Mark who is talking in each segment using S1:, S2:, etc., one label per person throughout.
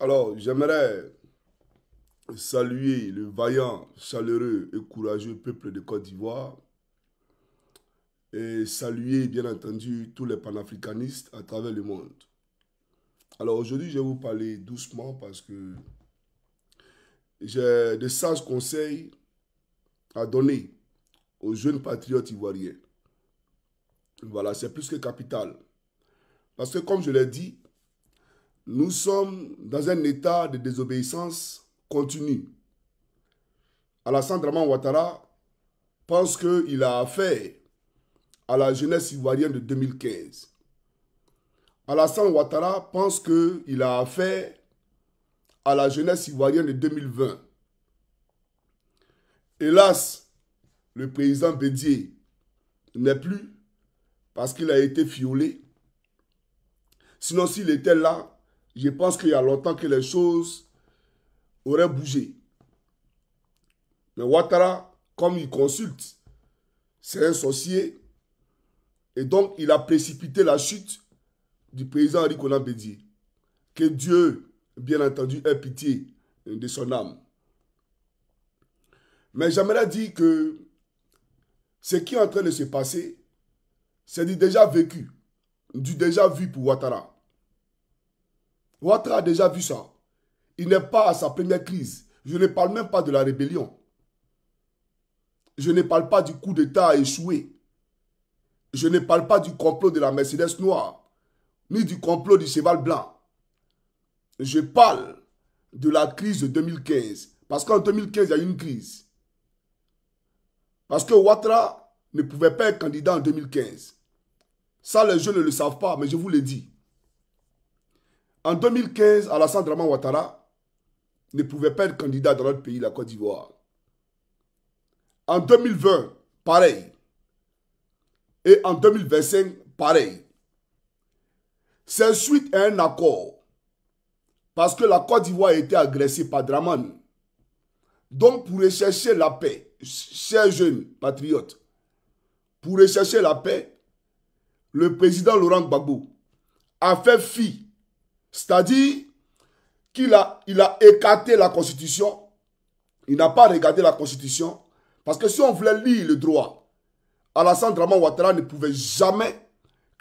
S1: Alors, j'aimerais saluer le vaillant, chaleureux et courageux peuple de Côte d'Ivoire et saluer, bien entendu, tous les panafricanistes à travers le monde. Alors, aujourd'hui, je vais vous parler doucement parce que j'ai de sages conseils à donner aux jeunes patriotes ivoiriens. Voilà, c'est plus que capital. Parce que, comme je l'ai dit, nous sommes dans un état de désobéissance continue. Alassane Dramane Ouattara pense qu'il a affaire à la jeunesse ivoirienne de 2015. Alassane Ouattara pense qu'il a affaire à la jeunesse ivoirienne de 2020. Hélas, le président Bédié n'est plus parce qu'il a été fiolé. Sinon, s'il était là, je pense qu'il y a longtemps que les choses auraient bougé. Mais Ouattara, comme il consulte, c'est un sorcier. Et donc, il a précipité la chute du président Henri Konan Bédié. Que Dieu, bien entendu, ait pitié de son âme. Mais j'aimerais dire que ce qui est en train de se passer, c'est du déjà vécu, du déjà vu pour Ouattara. Ouattara a déjà vu ça. Il n'est pas à sa première crise. Je ne parle même pas de la rébellion. Je ne parle pas du coup d'État échoué. Je ne parle pas du complot de la Mercedes noire, ni du complot du cheval blanc. Je parle de la crise de 2015. Parce qu'en 2015, il y a eu une crise. Parce que Ouattara ne pouvait pas être candidat en 2015. Ça, les jeunes ne le savent pas, mais je vous le dis. En 2015, Alassane Dramane Ouattara ne pouvait pas être candidat dans notre pays, la Côte d'Ivoire. En 2020, pareil. Et en 2025, pareil. C'est suite à un accord. Parce que la Côte d'Ivoire a été agressée par Dramane. Donc, pour rechercher la paix, chers jeunes patriotes, pour rechercher la paix, le président Laurent Gbagbo a fait fi. C'est-à-dire qu'il a écarté la Constitution. Il n'a pas regardé la Constitution. Parce que si on voulait lire le droit, Alassane Dramane Ouattara ne pouvait jamais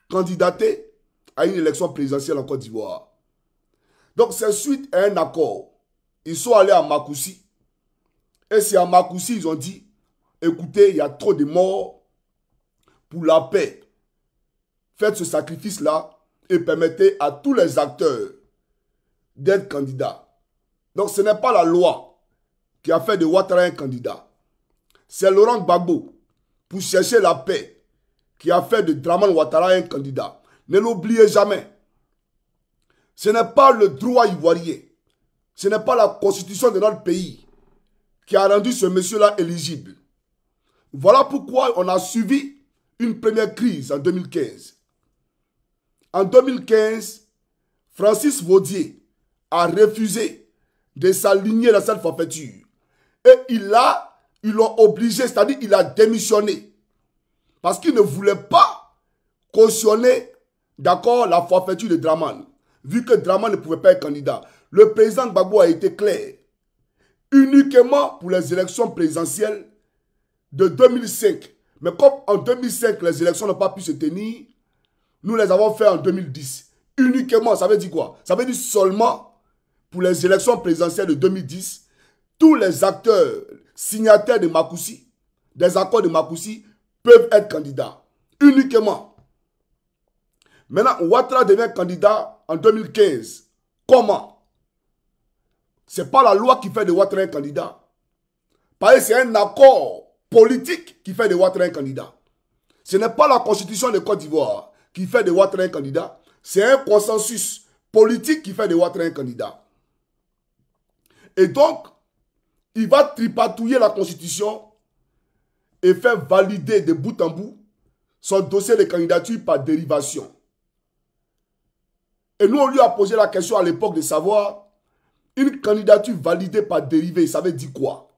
S1: candidater à une élection présidentielle en Côte d'Ivoire. Donc c'est suite à un accord. Ils sont allés à Makoussi. Et c'est à Makoussi, ils ont dit, écoutez, il y a trop de morts pour la paix. Faites ce sacrifice-là et permettez à tous les acteurs d'être candidats. Donc ce n'est pas la loi qui a fait de Ouattara un candidat. C'est Laurent Gbagbo, pour chercher la paix, qui a fait de Draman Ouattara un candidat. Ne l'oubliez jamais. Ce n'est pas le droit ivoirien, ce n'est pas la constitution de notre pays qui a rendu ce monsieur-là éligible. Voilà pourquoi on a suivi une première crise en 2015. En 2015, Francis Vaudier a refusé de s'aligner dans cette forfaiture. Et ils l'ont obligé, c'est-à-dire il a démissionné. Parce qu'il ne voulait pas cautionner, d'accord, la forfaiture de Draman. Vu que Draman ne pouvait pas être candidat. Le président Gbagbo a été clair. Uniquement pour les élections présidentielles de 2005. Mais comme en 2005, les élections n'ont pas pu se tenir, nous les avons fait en 2010. Uniquement, ça veut dire quoi? Ça veut dire seulement pour les élections présidentielles de 2010, tous les acteurs signataires de Makoussi, des accords de Makoussi, peuvent être candidats. Uniquement. Maintenant, Ouattara devient candidat en 2015. Comment? Ce n'est pas la loi qui fait de Ouattara un candidat. Parce que c'est un accord politique qui fait de Ouattara un candidat. Ce n'est pas la constitution de Côte d'Ivoire qui fait de Ouattara un candidat. C'est un consensus politique qui fait de Ouattara un candidat. Et donc, il va tripatouiller la constitution et faire valider de bout en bout son dossier de candidature par dérivation. Et nous, on lui a posé la question à l'époque de savoir une candidature validée par dérivé, ça veut dire quoi?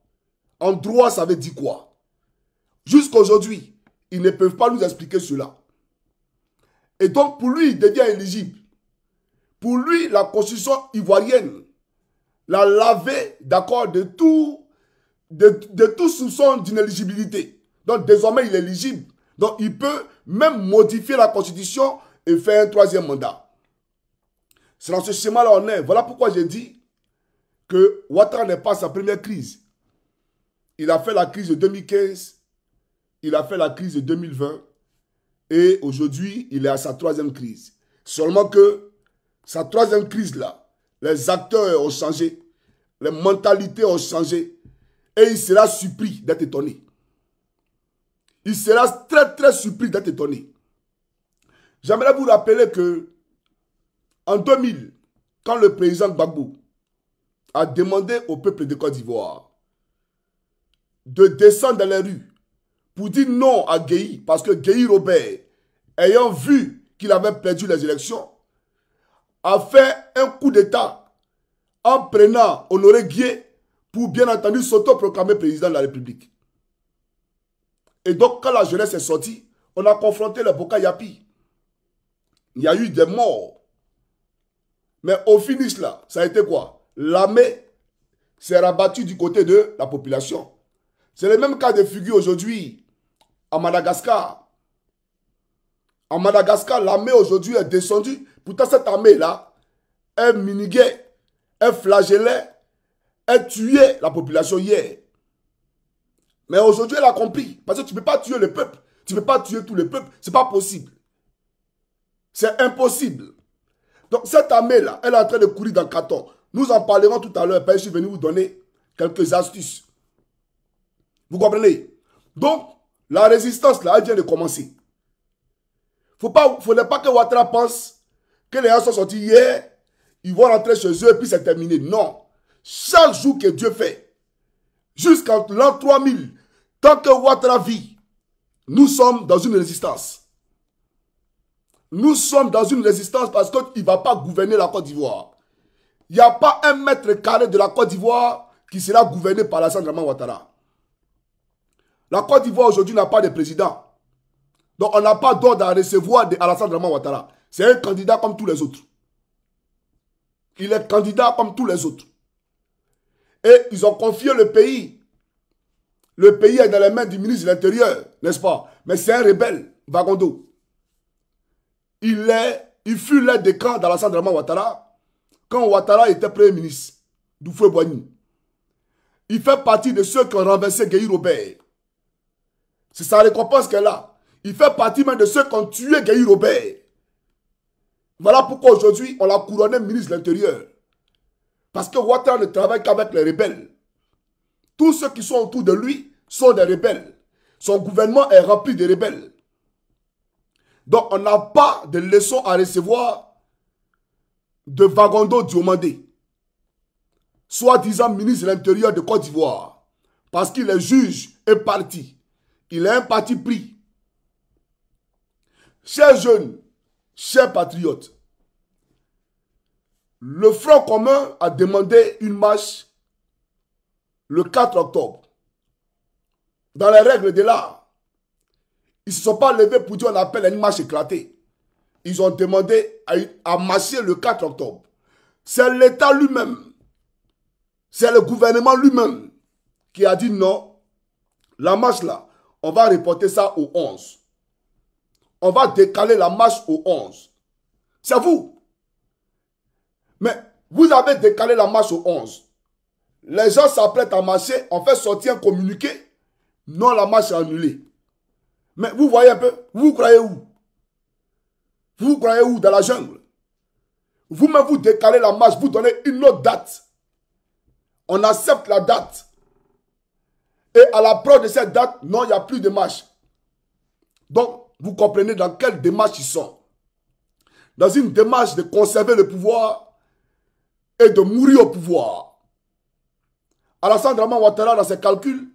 S1: En droit, ça veut dire quoi? Jusqu'à aujourd'hui, ils ne peuvent pas nous expliquer cela. Et donc, pour lui, il devient éligible. Pour lui, la constitution ivoirienne l'a lavé, d'accord, de tout soupçon d'inéligibilité. Donc, désormais, il est éligible. Donc, il peut même modifier la constitution et faire un troisième mandat. C'est dans ce schéma-là on est. Voilà pourquoi j'ai dit que Ouattara n'est pas sa première crise. Il a fait la crise de 2015, il a fait la crise de 2020 et aujourd'hui, il est à sa troisième crise. Seulement que sa troisième crise-là, les acteurs ont changé, les mentalités ont changé et il sera surpris d'être étonné. Il sera très très surpris d'être étonné. J'aimerais vous rappeler que en 2000, quand le président Gbagbo a demandé au peuple de Côte d'Ivoire de descendre dans les rues pour dire non à Gueye, parce que Gueye Robert, ayant vu qu'il avait perdu les élections, a fait un coup d'État en prenant Honoré Gueye pour bien entendu s'autoproclamer président de la République. Et donc, quand la jeunesse est sortie, on a confronté le Boka Yapi. Il y a eu des morts. Mais au finish, là, ça a été quoi? L'armée s'est rabattue du côté de la population. C'est le même cas de figure aujourd'hui à Madagascar. En Madagascar, l'armée aujourd'hui est descendue. Pourtant, cette armée-là, elle miniguait, elle flagellait, elle tuait la population hier. Mais aujourd'hui, elle a compris. Parce que tu ne peux pas tuer le peuple. Tu ne peux pas tuer tout le peuple. Ce n'est pas possible. C'est impossible. Donc cette armée-là, elle est en train de courir dans le carton. Nous en parlerons tout à l'heure. Je suis venu vous donner quelques astuces. Vous comprenez? Donc, la résistance, là, elle vient de commencer. Il ne faudrait pas que Ouattara pense que les gens sont sortis hier, ils vont rentrer chez eux et puis c'est terminé. Non. Chaque jour que Dieu fait, jusqu'en l'an 3000, tant que Ouattara vit, nous sommes dans une résistance. Nous sommes dans une résistance parce qu'il ne va pas gouverner la Côte d'Ivoire. Il n'y a pas un mètre carré de la Côte d'Ivoire qui sera gouverné par Alassane Draman Ouattara. La Côte d'Ivoire aujourd'hui n'a pas de président. Donc on n'a pas d'ordre à recevoir de Alassane Draman Ouattara. C'est un candidat comme tous les autres. Il est candidat comme tous les autres. Et ils ont confié le pays. Le pays est dans les mains du ministre de l'Intérieur, n'est-ce pas? Mais c'est un rebelle, Vagondo. Il fut l'aide de camp d'Alassane Draman Ouattara quand Ouattara était Premier ministre d'Oufoué-Boigny. Il fait partie de ceux qui ont renversé Gueye Robert. C'est sa récompense qu'elle a. Il fait partie même de ceux qui ont tué Gueye Robert. Voilà pourquoi aujourd'hui on l'a couronné ministre de l'Intérieur. Parce que Ouattara ne travaille qu'avec les rebelles. Tous ceux qui sont autour de lui sont des rebelles. Son gouvernement est rempli de rebelles. Donc, on n'a pas de leçons à recevoir de Vagondo Diomandé, soi-disant ministre de l'Intérieur de Côte d'Ivoire, parce qu'il est juge et parti. Il a un parti pris. Chers jeunes, chers patriotes, le Front commun a demandé une marche le 4 octobre. Dans les règles de l'art, ils ne se sont pas levés pour dire on appelle à une marche éclatée. Ils ont demandé à marcher le 4 octobre. C'est l'État lui-même, c'est le gouvernement lui-même qui a dit non, la marche là, on va reporter ça au 11. On va décaler la marche au 11. C'est vous. Mais vous avez décalé la marche au 11. Les gens s'apprêtent à marcher, on fait sortir un communiqué. Non, la marche est annulée. Mais vous voyez un peu, vous croyez où? Vous croyez où? Dans la jungle. Vous-même, vous décalez la marche, vous donnez une autre date. On accepte la date. Et à l'approche de cette date, non, il n'y a plus de marche. Donc, vous comprenez dans quelle démarche ils sont. Dans une démarche de conserver le pouvoir et de mourir au pouvoir. Alassane Draman Ouattara, dans ses calculs,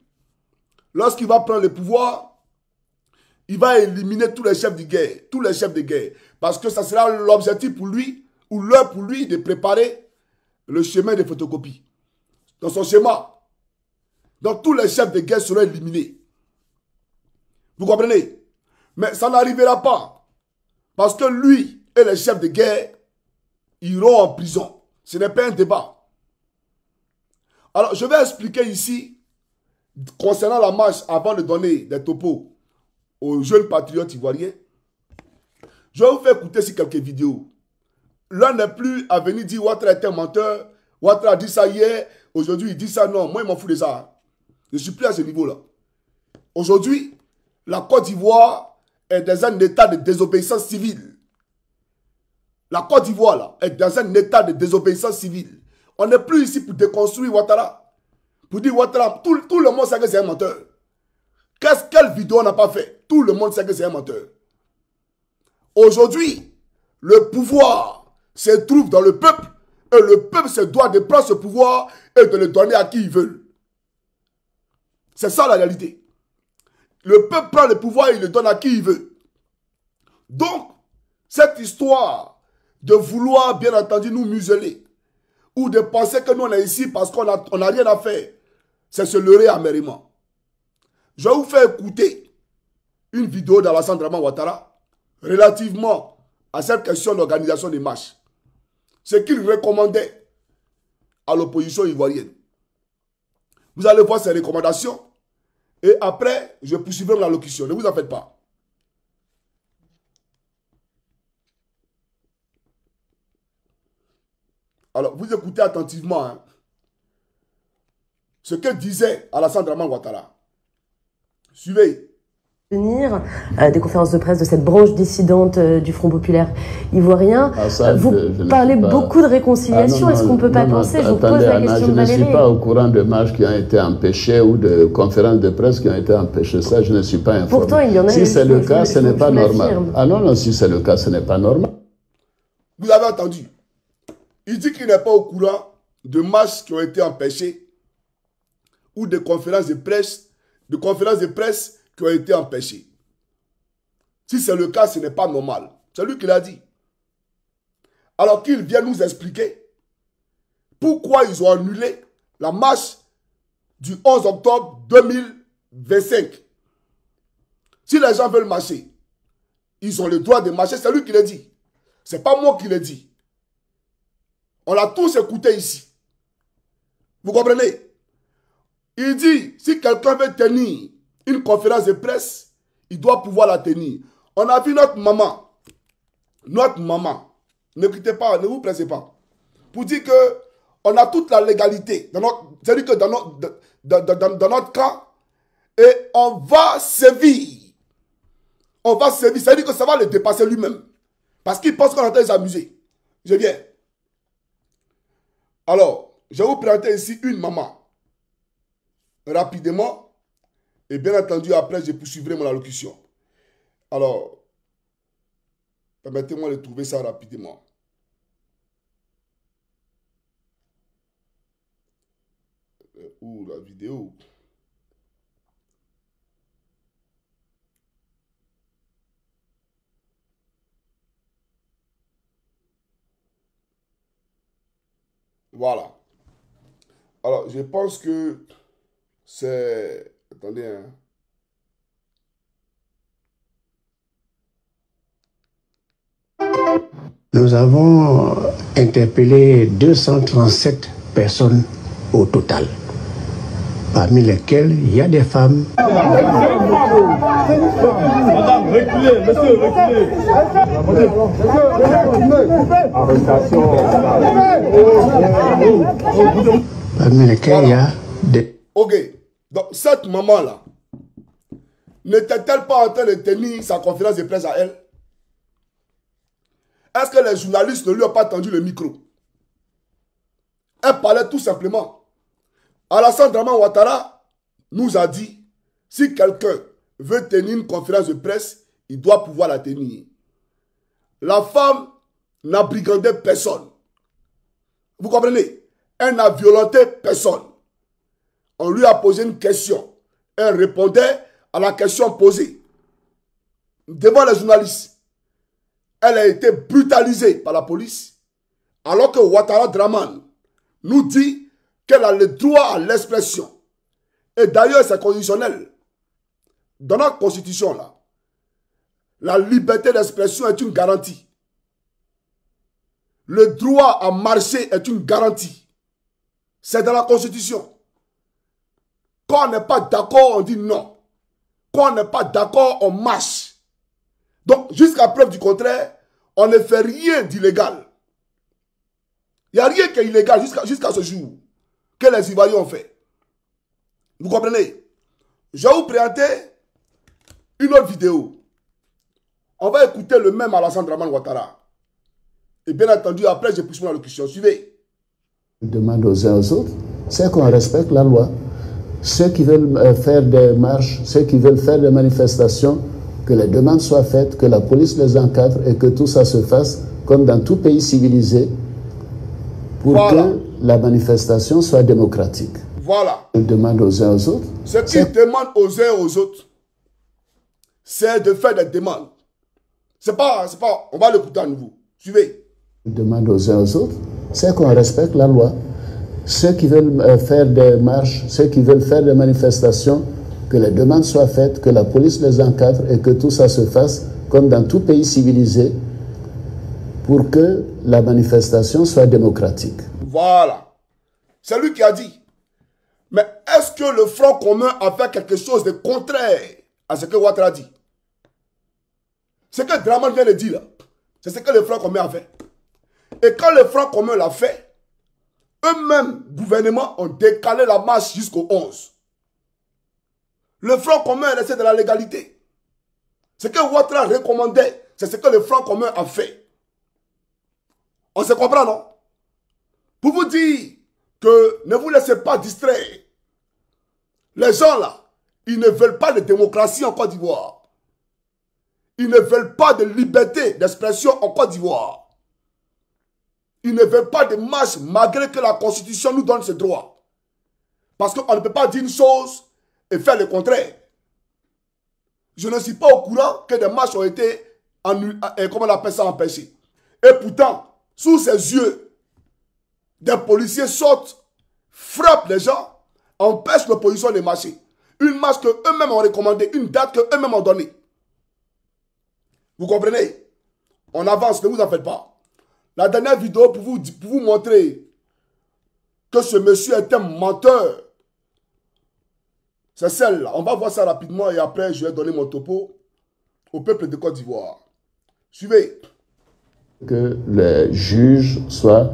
S1: lorsqu'il va prendre le pouvoir, il va éliminer tous les chefs de guerre. Tous les chefs de guerre. Parce que ça sera l'objectif pour lui, ou l'heure pour lui de préparer le chemin de photocopie. Dans son schéma. Donc tous les chefs de guerre seront éliminés. Vous comprenez? Mais ça n'arrivera pas. Parce que lui et les chefs de guerre iront en prison. Ce n'est pas un débat. Alors, je vais expliquer ici, concernant la marche, avant de donner des topos aux jeunes patriotes ivoiriens. Je vais vous faire écouter sur quelques vidéos. L'un n'est plus à venir dire Ouattara est un menteur. Ouattara a dit ça hier. Aujourd'hui, il dit ça. Non, moi, il m'en fout de ça. Je ne suis plus à ce niveau-là. Aujourd'hui, la Côte d'Ivoire est dans un état de désobéissance civile. La Côte d'Ivoire, là, est dans un état de désobéissance civile. On n'est plus ici pour déconstruire Ouattara. Pour dire Ouattara, tout le monde sait que c'est un menteur. Quelle vidéo on n'a pas fait? Tout le monde sait que c'est un menteur. Aujourd'hui, le pouvoir se trouve dans le peuple et le peuple se doit de prendre ce pouvoir et de le donner à qui il veut. C'est ça la réalité. Le peuple prend le pouvoir et il le donne à qui il veut. Donc, cette histoire de vouloir, bien entendu, nous museler ou de penser que nous on est ici parce qu'on n'a rien à faire, c'est se leurrer amèrement. Je vais vous faire écouter une vidéo d'Alassane Draman Ouattara relativement à cette question d'organisation des marches. Ce qu'il recommandait à l'opposition ivoirienne. Vous allez voir ses recommandations et après, je poursuivrai la locution. Ne vous en faites pas. Alors, vous écoutez attentivement hein, ce que disait Alassane Draman Ouattara. Suivez.
S2: Des conférences de presse de cette branche dissidente du Front populaire ivoirien. Vous parlez beaucoup de réconciliation. Est-ce qu'on ne peut pas penser, je vous pose la question de Valérie.
S3: Je ne suis pas au courant de marches qui ont été empêchées ou de conférences de presse qui ont été empêchées. Ça, je ne suis pas informé.
S2: Pourtant, il y en a.
S3: Si c'est le cas, ce n'est pas normal. Ah non, non, si c'est le cas, ce n'est pas normal.
S1: Vous avez entendu. Il dit qu'il n'est pas au courant de marches qui ont été empêchées ou de conférences de presse qui ont été empêchés. Si c'est le cas, ce n'est pas normal. C'est lui qui l'a dit. Alors qu'il vient nous expliquer pourquoi ils ont annulé la marche du 11 octobre 2025. Si les gens veulent marcher, ils ont le droit de marcher. C'est lui qui l'a dit. Ce n'est pas moi qui l'ai dit. On l'a tous écouté ici. Vous comprenez? Il dit, si quelqu'un veut tenir une conférence de presse, il doit pouvoir la tenir. On a vu notre maman, ne quittez pas, ne vous pressez pas, pour dire que on a toute la légalité, c'est-à-dire que dans notre camp, et on va sévir. On va sévir, c'est-à-dire que ça va le dépasser lui-même. Parce qu'il pense qu'on est en train de s'amuser. Je viens. Alors, je vais vous présenter ici une maman. Rapidement. Et bien entendu, après, je poursuivrai mon allocution. Alors, Permettez-moi de trouver ça rapidement. Où la vidéo? Voilà. Alors, je pense que c'est... Attendez, hein.
S4: Nous avons interpellé 237 personnes au total, parmi lesquelles il y a des femmes.
S5: Madame, reculez, monsieur, reculez.
S4: Parmi lesquelles il y a des...
S1: Ok, donc cette maman-là, n'était-elle pas en train de tenir sa conférence de presse à elle? Est-ce que les journalistes ne lui ont pas tendu le micro? Elle parlait tout simplement. Alassane Dramane Ouattara nous a dit, si quelqu'un veut tenir une conférence de presse, il doit pouvoir la tenir. La femme n'a brigandé personne. Vous comprenez? Elle n'a violenté personne. On lui a posé une question. Elle répondait à la question posée. Devant les journalistes, elle a été brutalisée par la police, alors que Ouattara Dramane nous dit qu'elle a le droit à l'expression. Et d'ailleurs, c'est conditionnel. Dans notre constitution, là, la liberté d'expression est une garantie. Le droit à marcher est une garantie. C'est dans la constitution. Quand on n'est pas d'accord, on dit non. Quand on n'est pas d'accord, on marche. Donc, jusqu'à preuve du contraire, on ne fait rien d'illégal. Il n'y a rien qui est illégal jusqu'à ce jour que les Ivoiriens ont fait. Vous comprenez? Je vais vous présenter une autre vidéo. On va écouter le même Alassane Dramane Ouattara. Et bien entendu, après, je pousse mon allocution. Suivez.
S3: Je demande aux uns aux autres, c'est qu'on respecte la loi. Ceux qui veulent faire des marches, ceux qui veulent faire des manifestations, que les demandes soient faites, que la police les encadre et que tout ça se fasse comme dans tout pays civilisé pour que la manifestation soit démocratique.
S1: Voilà.
S3: Je demande aux uns aux autres.
S1: Ce qu'ils demandent aux uns et aux autres, c'est de faire des demandes. C'est pas, on va l'écouter à nouveau. Suivez.
S3: Je demande aux uns aux autres, c'est qu'on respecte la loi. Ceux qui veulent faire des marches, ceux qui veulent faire des manifestations, que les demandes soient faites, que la police les encadre et que tout ça se fasse comme dans tout pays civilisé pour que la manifestation soit démocratique.
S1: Voilà. C'est lui qui a dit. Mais est-ce que le Front commun a fait quelque chose de contraire à ce que Ouattara dit? Ce que Dramane vient de dire là, c'est ce que le Front commun a fait. Et quand le Front commun l'a fait, eux-mêmes, gouvernement, ont décalé la marche jusqu'au 11. Le Front commun est resté de la légalité. Ce que Ouattara recommandait, c'est ce que le Front commun a fait. On se comprend, non? Pour vous dire que ne vous laissez pas distraire. Les gens là, ils ne veulent pas de démocratie en Côte d'Ivoire. Ils ne veulent pas de liberté d'expression en Côte d'Ivoire. Ils ne veulent pas de marche malgré que la Constitution nous donne ce droit. Parce qu'on ne peut pas dire une chose et faire le contraire. Je ne suis pas au courant que des marches ont été comment on appelle ça, empêchées. Et pourtant, sous ses yeux, des policiers sortent, frappent les gens, empêchent l'opposition de marcher. Une marche qu'eux-mêmes ont recommandée, une date qu'eux-mêmes ont donnée. Vous comprenez? On avance, ne vous en faites pas. La dernière vidéo pour vous montrer que ce monsieur est un menteur. C'est celle-là. On va voir ça rapidement et après je vais donner mon topo au peuple de Côte d'Ivoire. Suivez.
S3: Que les juges soient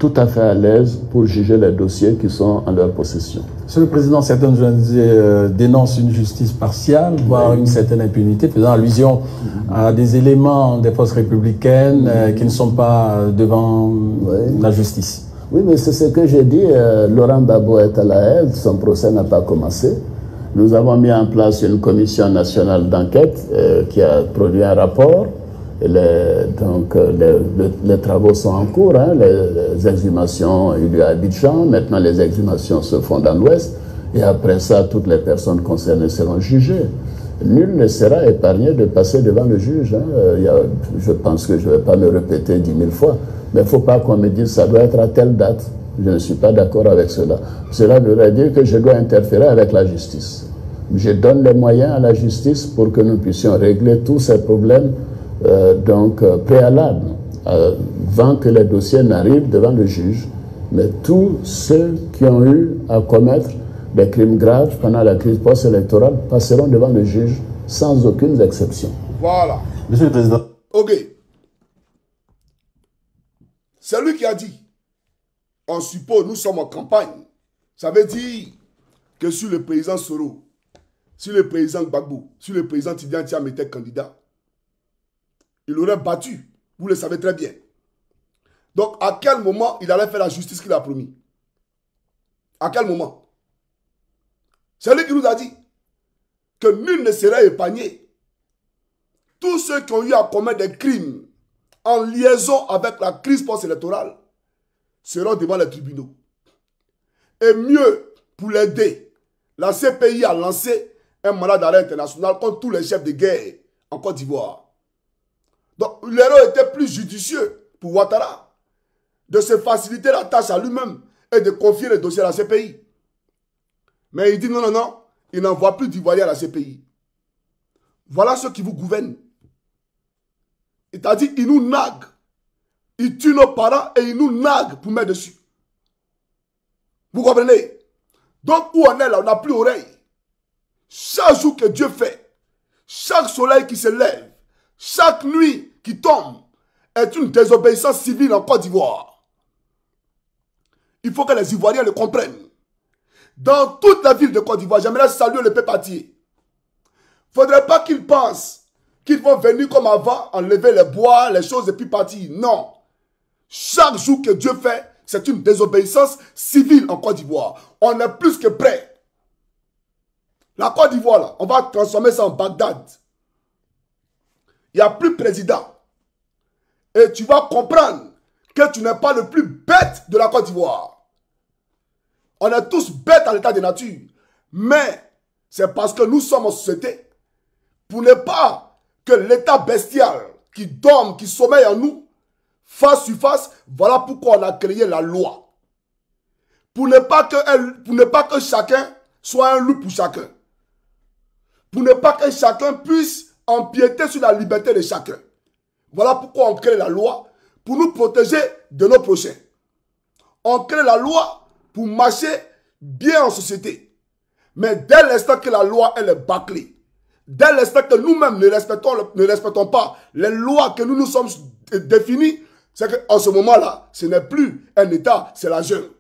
S3: tout à fait à l'aise pour juger les dossiers qui sont en leur possession.
S6: Monsieur le Président, certains journalistes dénoncent une justice partiale, voire une certaine impunité, faisant allusion à des éléments des forces républicaines qui ne sont pas devant la justice.
S3: Oui, mais c'est ce que j'ai dit. Laurent Gbagbo est à la haie, son procès n'a pas commencé. Nous avons mis en place une commission nationale d'enquête qui a produit un rapport Les travaux sont en cours, hein, les exhumations, il y a Abidjan, maintenant les exhumations se font dans l'Ouest, et après ça, toutes les personnes concernées seront jugées. Nul ne sera épargné de passer devant le juge. Hein. Je pense que je ne vais pas le répéter 10 000 fois, mais il ne faut pas qu'on me dise ça doit être à telle date. Je ne suis pas d'accord avec cela. Cela voudrait dire que je dois interférer avec la justice. Je donne les moyens à la justice pour que nous puissions régler tous ces problèmes préalables avant que les dossiers n'arrivent devant le juge. Mais tous ceux qui ont eu à commettre des crimes graves pendant la crise post-électorale passeront devant le juge sans aucune exception.
S1: Voilà.
S6: Monsieur le Président.
S1: Ok. C'est lui qui a dit, on suppose, nous sommes en campagne. Ça veut dire que sur le président Soro, sur le président Gbagbo, sur le président Tidiane Thiam était candidat, il aurait battu. Vous le savez très bien. Donc, à quel moment il allait faire la justice qu'il a promis? À quel moment? C'est lui qui nous a dit que nul ne serait épargné. Tous ceux qui ont eu à commettre des crimes en liaison avec la crise post-électorale seront devant les tribunaux. Et mieux, pour l'aider, la CPI a lancé un mandat d'arrêt international contre tous les chefs de guerre en Côte d'Ivoire. Donc, l'erreur était plus judicieux pour Ouattara de se faciliter la tâche à lui-même et de confier les dossiers à la CPI. Mais il dit non, non, non, il n'envoie plus d'Ivoiriens à la CPI. Voilà ceux qui vous gouvernent. Il t'a dit, ils nous naguent. Ils tuent nos parents et ils nous naguent pour mettre dessus. Vous comprenez? Donc, où on est là, on n'a plus oreille. Chaque jour que Dieu fait, chaque soleil qui se lève, chaque nuit qui tombe, est une désobéissance civile en Côte d'Ivoire. Il faut que les Ivoiriens le comprennent. Dans toute la ville de Côte d'Ivoire, j'aimerais saluer le peuple entier. Il ne faudrait pas qu'ils pensent qu'ils vont venir comme avant, enlever les bois, les choses et puis partir. Non. Chaque jour que Dieu fait, c'est une désobéissance civile en Côte d'Ivoire. On est plus que prêt. La Côte d'Ivoire, là, on va transformer ça en Bagdad. Il n'y a plus de président. Et tu vas comprendre que tu n'es pas le plus bête de la Côte d'Ivoire. On est tous bêtes à l'état de nature. Mais c'est parce que nous sommes en société. Pour ne pas que l'état bestial qui dorme, qui sommeille en nous, face sur face, voilà pourquoi on a créé la loi. Pour ne pas que chacun soit un loup pour chacun. Pour ne pas que chacun puisse empiéter sur la liberté de chacun. Voilà pourquoi on crée la loi, pour nous protéger de nos prochains. On crée la loi pour marcher bien en société. Mais dès l'instant que la loi elle est bâclée, dès l'instant que nous-mêmes ne respectons pas les lois que nous nous sommes définies, c'est qu'en ce moment-là, ce n'est plus un État, c'est la jungle.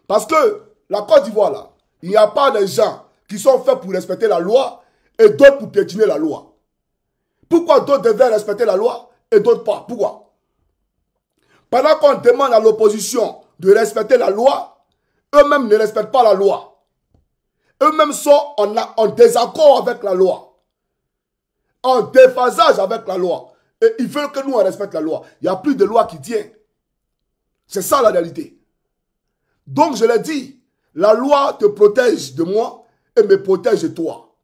S1: Parce que la Côte d'Ivoire, là, il n'y a pas de gens qui sont faits pour respecter la loi et d'autres pour piétiner la loi. Pourquoi d'autres devaient respecter la loi et d'autres pas? Pourquoi? Pendant qu'on demande à l'opposition de respecter la loi, eux-mêmes ne respectent pas la loi. Eux-mêmes sont en désaccord avec la loi. En déphasage avec la loi. Et ils veulent que nous on respecte la loi. Il n'y a plus de loi qui tient. C'est ça la réalité. Donc je l'ai dit, la loi te protège de moi et me protège de toi.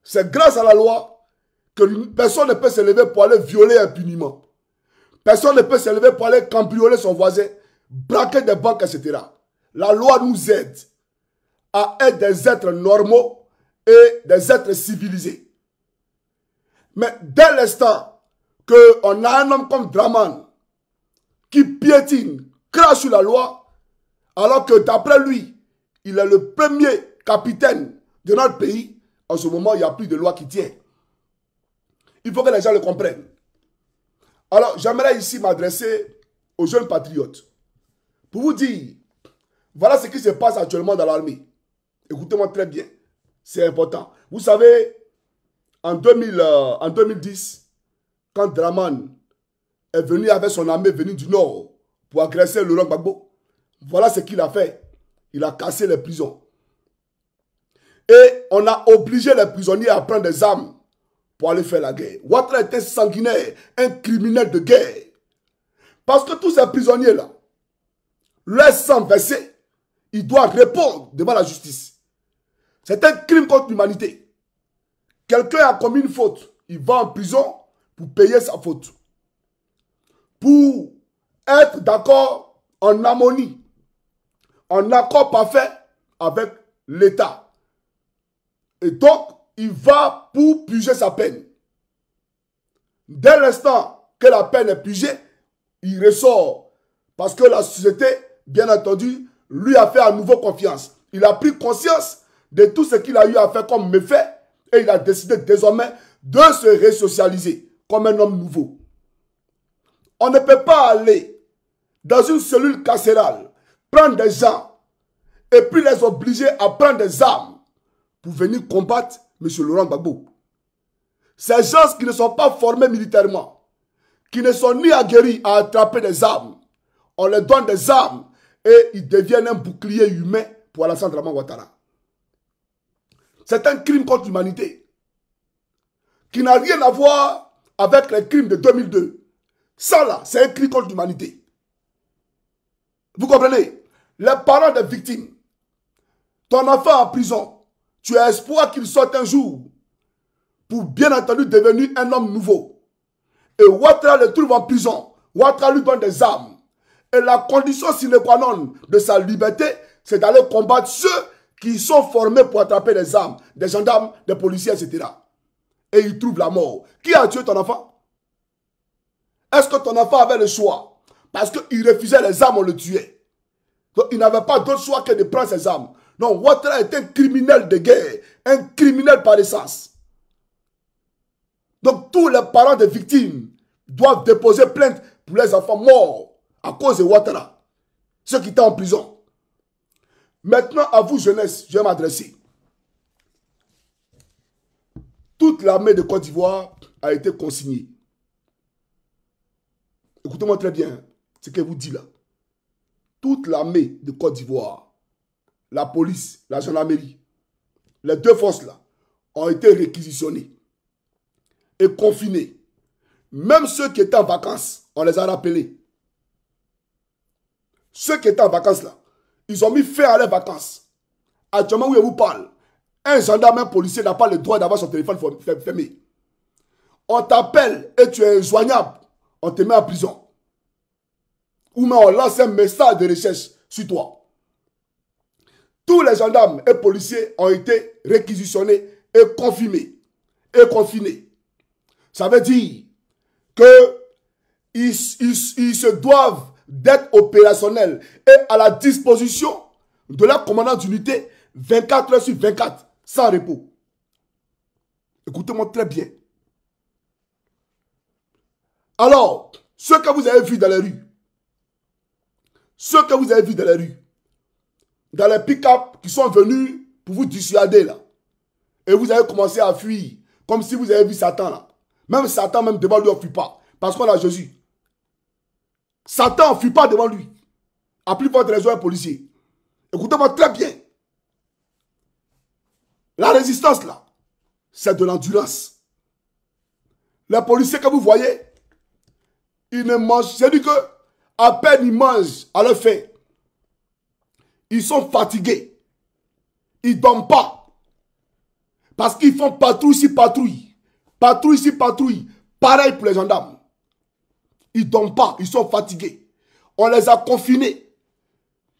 S1: C'est grâce à la loi que personne ne peut se lever pour aller violer impuniment. Personne ne peut se lever pour aller cambrioler son voisin, braquer des banques, etc. La loi nous aide à être des êtres normaux et des êtres civilisés. Mais dès l'instant qu'on a un homme comme Dramane qui piétine, crache sur la loi, alors que d'après lui, il est le premier capitaine de notre pays, en ce moment, il n'y a plus de loi qui tient. Il faut que les gens le comprennent. Alors, j'aimerais ici m'adresser aux jeunes patriotes pour vous dire, voilà ce qui se passe actuellement dans l'armée. Écoutez-moi très bien, c'est important. Vous savez, en 2010, quand Dramane est venu avec son armée venue du Nord pour agresser Laurent Gbagbo, voilà ce qu'il a fait. Il a cassé les prisons. Et on a obligé les prisonniers à prendre des armes pour aller faire la guerre. Ouattara était sanguinaire, un criminel de guerre. Parce que tous ces prisonniers-là, leur sang versé, ils doivent répondre devant la justice. C'est un crime contre l'humanité. Quelqu'un a commis une faute, il va en prison pour payer sa faute. Pour être d'accord en harmonie, en accord parfait avec l'État. Et donc, il va pour puger sa peine. Dès l'instant que la peine est pugée, il ressort. Parce que la société, bien entendu, lui a fait à nouveau confiance. Il a pris conscience de tout ce qu'il a eu à faire comme méfait et il a décidé désormais de se resocialiser comme un homme nouveau. On ne peut pas aller dans une cellule carcérale, prendre des gens et puis les obliger à prendre des armes pour venir combattre M. Laurent Gbagbo. Ces gens qui ne sont pas formés militairement, qui ne sont ni aguerris à attraper des armes, on leur donne des armes et ils deviennent un bouclier humain pour Alassane Dramane Ouattara. C'est un crime contre l'humanité qui n'a rien à voir avec les crimes de 2002. Ça là, c'est un crime contre l'humanité. Vous comprenez? Les parents des victimes, ton enfant en prison, tu as espoir qu'il sorte un jour pour bien entendu devenir un homme nouveau. Et Ouattara le trouve en prison. Ouattara lui donne des armes. Et la condition sine qua non de sa liberté, c'est d'aller combattre ceux qui sont formés pour attraper les armes, des gendarmes, des policiers, etc. Et il trouve la mort. Qui a tué ton enfant? Est-ce que ton enfant avait le choix? Parce qu'il refusait les armes, on le tuait. Donc il n'avait pas d'autre choix que de prendre ses armes. Non, Ouattara est un criminel de guerre, un criminel par essence. Donc tous les parents des victimes doivent déposer plainte pour les enfants morts à cause de Ouattara, ceux qui étaient en prison. Maintenant, à vous, jeunesse, je vais m'adresser. Toute l'armée de Côte d'Ivoire a été consignée. Écoutez-moi très bien ce que vous dit là. Toute l'armée de Côte d'Ivoire, la police, la gendarmerie, les deux forces là, ont été réquisitionnés et confinés. Même ceux qui étaient en vacances, on les a rappelés. Ceux qui étaient en vacances là, ils ont mis fin à leurs vacances. Actuellement, où je vous parle, un gendarme, un policier n'a pas le droit d'avoir son téléphone fermé. On t'appelle et tu es injoignable, on te met en prison. Ou même on lance un message de recherche sur toi. Tous les gendarmes et policiers ont été réquisitionnés et confinés. Ça veut dire qu'ils se doivent d'être opérationnels et à la disposition de leur commandant d'unité 24 heures sur 24, sans repos. Écoutez-moi très bien. Alors, ceux que vous avez vus dans les rues, dans les pick-up qui sont venus pour vous dissuader là, et vous avez commencé à fuir, comme si vous avez vu Satan là. Même Satan, même devant lui, on ne fuit pas, parce qu'on a Jésus. Satan ne fuit pas devant lui. À plus forte raison, un policier. Écoutez-moi très bien. La résistance là, c'est de l'endurance. Les policiers que vous voyez, ils ne mangent, c'est-à-dire que à peine ils mangent à leur faim. Ils sont fatigués. Ils ne dorment pas. Parce qu'ils font patrouille ici, patrouille. Patrouille ici, patrouille. Pareil pour les gendarmes. Ils ne dorment pas. Ils sont fatigués. On les a confinés.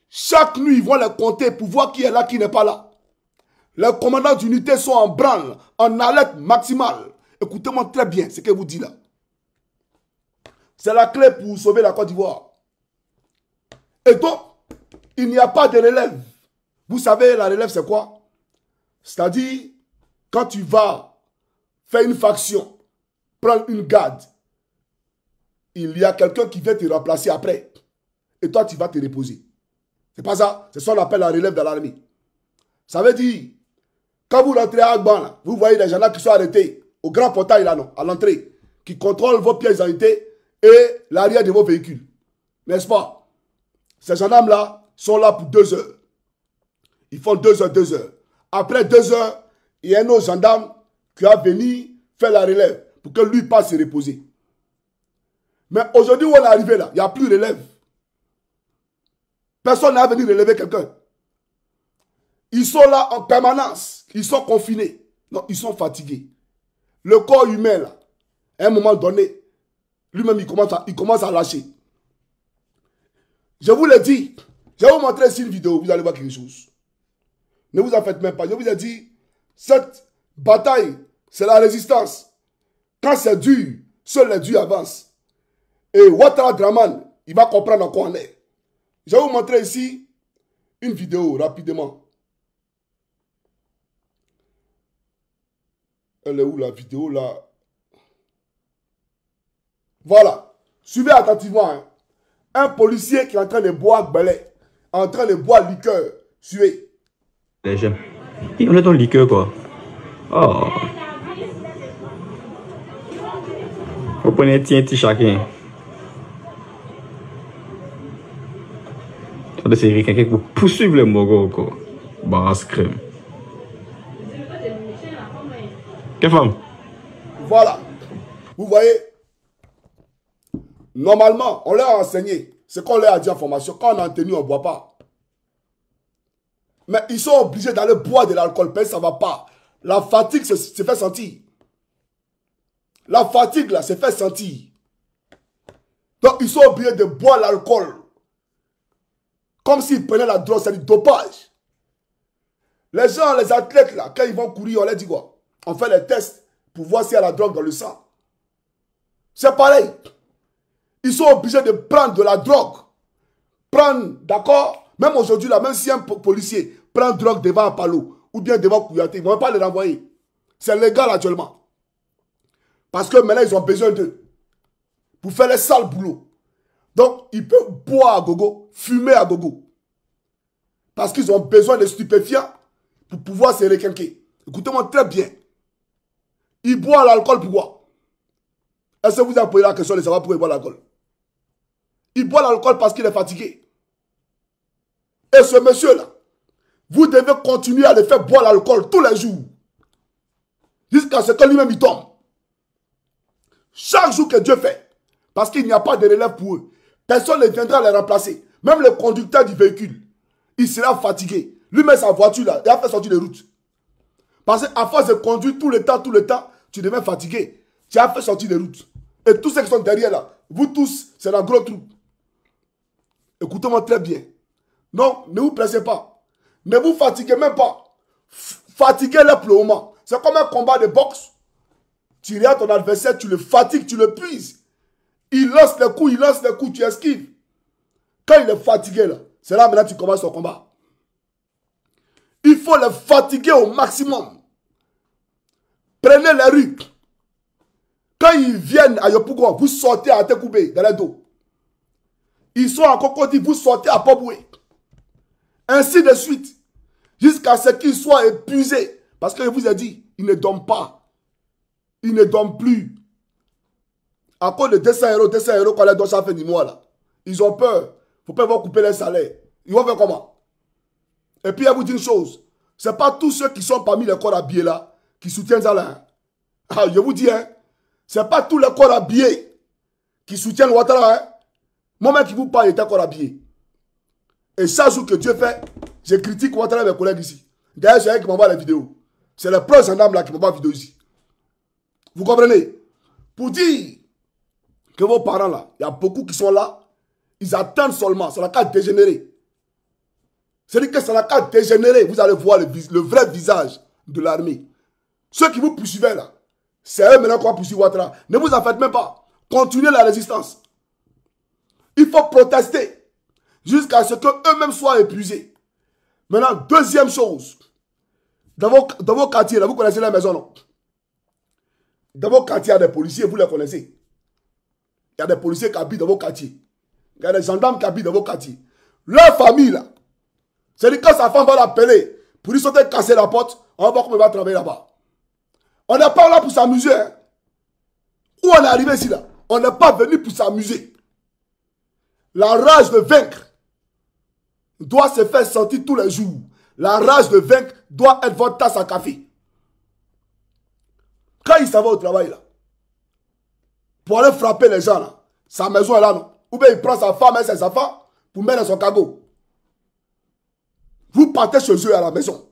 S1: Chaque nuit, ils vont les compter pour voir qui est là, qui n'est pas là. Les commandants d'unité sont en branle, en alerte maximale. Écoutez-moi très bien ce que vous dites là. C'est la clé pour sauver la Côte d'Ivoire. Et donc, il n'y a pas de relève. Vous savez, la relève, c'est quoi? C'est-à-dire, quand tu vas faire une faction, prendre une garde, il y a quelqu'un qui vient te remplacer après. Et toi, tu vas te reposer. C'est pas ça. C'est ça qu'on appelle la relève de l'armée. Ça veut dire, quand vous rentrez à Agban, vous voyez les gens qui sont arrêtés au grand portail là, non, à l'entrée, qui contrôlent vos pièces d'identité et l'arrière de vos véhicules. N'est-ce pas? Ces gendarmes-là sont là pour 2 heures. Ils font 2 heures, 2 heures. Après 2 heures, il y a un autre gendarme qui va venir faire la relève pour que lui passe se reposer. Mais aujourd'hui où on est arrivé là, il n'y a plus de relève. Personne n'a venu relever quelqu'un. Ils sont là en permanence. Ils sont confinés. Non, ils sont fatigués. Le corps humain là, à un moment donné, lui-même il commence à lâcher. Je vous l'ai dit, je vais vous montrer ici une vidéo, vous allez voir quelque chose. Ne vous en faites même pas. Je vous ai dit, cette bataille, c'est la résistance. Quand c'est dur, seuls les durs avancent. Et Ouattara Draman, il va comprendre en quoi on est. Je vais vous montrer ici une vidéo rapidement. Elle est où la vidéo là? Voilà. Suivez attentivement. Hein. Un policier qui est en train de boire belé, en train de boire liqueur. Suivez.
S7: J'aime. On est dans le liqueur quoi. Oh. Vous prenez un petit chacun. C'est quelqu'un qui poursuivre le mogo quoi. Basse crème. Quelle femme?
S1: Voilà. Vous voyez? Normalement, on leur a enseigné ce qu'on leur a dit en formation. Quand on est en tenue, on ne boit pas. Mais ils sont obligés d'aller boire de l'alcool. Ça ne va pas. La fatigue se fait sentir. La fatigue, là, se fait sentir. Donc, ils sont obligés de boire l'alcool. Comme s'ils prenaient la drogue, c'est du dopage. Les gens, les athlètes, là, quand ils vont courir, on leur dit quoi? On fait les tests pour voir s'il y a la drogue dans le sang. C'est pareil. Ils sont obligés de prendre de la drogue. Prendre, d'accord? Même aujourd'hui, là, même si un policier prend drogue devant un palo ou bien devant Kouyaté, ils ne vont pas les renvoyer. C'est légal actuellement. Parce que maintenant, ils ont besoin d'eux. Pour faire les sales boulots. Donc, ils peuvent boire à gogo, fumer à gogo. Parce qu'ils ont besoin de stupéfiants pour pouvoir se requinquer. Écoutez-moi très bien. Ils boivent l'alcool pourquoi? Est-ce que vous avez posé la question de savoir pourquoi ils boivent l'alcool? Il boit l'alcool parce qu'il est fatigué. Et ce monsieur-là, vous devez continuer à le faire boire l'alcool tous les jours. Jusqu'à ce que lui-même il tombe. Chaque jour que Dieu fait. Parce qu'il n'y a pas de relève pour eux. Personne ne viendra les remplacer. Même le conducteur du véhicule. Il sera fatigué. Lui-même sa voiture là, il a fait sortir de route. Parce qu'à force de conduire tout le temps, tu deviens fatigué. Tu as fait sortir de route. Et tous ceux qui sont derrière là, vous tous, c'est un gros trou. Écoutez-moi très bien. Donc, ne vous pressez pas. Ne vous fatiguez même pas. Fatiguez-le pour le moment. C'est comme un combat de boxe. Tu regardes ton adversaire, tu le fatigues, tu le puises. Il lance les coups, tu esquives. Quand il est fatigué, là, c'est là maintenant que tu commences ton combat. Il faut le fatiguer au maximum. Prenez les rues. Quand ils viennent à Yopougon, vous sortez à Tekoubé, dans les dos. Ils sont à Cocody, vous sortez à Poboué. Ainsi de suite. Jusqu'à ce qu'ils soient épuisés. Parce que je vous ai dit, ils ne dorment pas. Ils ne dorment plus. À cause de 200 euros qu'on les donne chaque fin du mois là. Ils ont peur. Il ne faut pas voir couper les salaires. Ils vont faire comment? Et puis, je vous dis une chose. Ce n'est pas tous ceux qui sont parmi les corps habillés là qui soutiennent ça là. Ah, je vous dis, hein. Ce n'est pas tous les corps habillés qui soutiennent Ouattara. Hein. Moi-même qui vous parle, il était corps habillé. Et chaque jour que Dieu fait, je critique Ouattara avec mes collègues ici. D'ailleurs, c'est eux qui m'envoient les vidéos. C'est les proches gendarmes là qui m'envoient les vidéos ici. Vous comprenez? Pour dire que vos parents là, il y a beaucoup qui sont là, ils attendent seulement. Ça n'a qu'à dégénérer. C'est-à-dire que ça n'a qu'à dégénérer. Vous allez voir le vrai visage de l'armée. Ceux qui vous poursuivaient là, c'est eux maintenant qui vont poursuivre Ouattara. Ne vous en faites même pas. Continuez la résistance. Il faut protester jusqu'à ce qu'eux-mêmes soient épuisés. Maintenant, deuxième chose. Dans vos quartiers, là, vous connaissez la maison, non? Dans vos quartiers, il y a des policiers, vous les connaissez. Il y a des policiers qui habitent dans vos quartiers. Il y a des gendarmes qui habitent dans vos quartiers. Leur famille, là, c'est-à-dire quand sa femme va l'appeler pour lui sauter casser la porte, on va voir comment il va travailler là-bas. On n'est pas là pour s'amuser. Hein. Où on est arrivé ici, là? On n'est pas venu pour s'amuser. La rage de vaincre doit se faire sentir tous les jours. La rage de vaincre doit être votre tasse à café. Quand il s'en va au travail, là, pour aller frapper les gens, là, sa maison est là, non? Ou bien il prend sa femme et ses enfants pour mettre dans son cargo. Vous partez chez eux à la maison.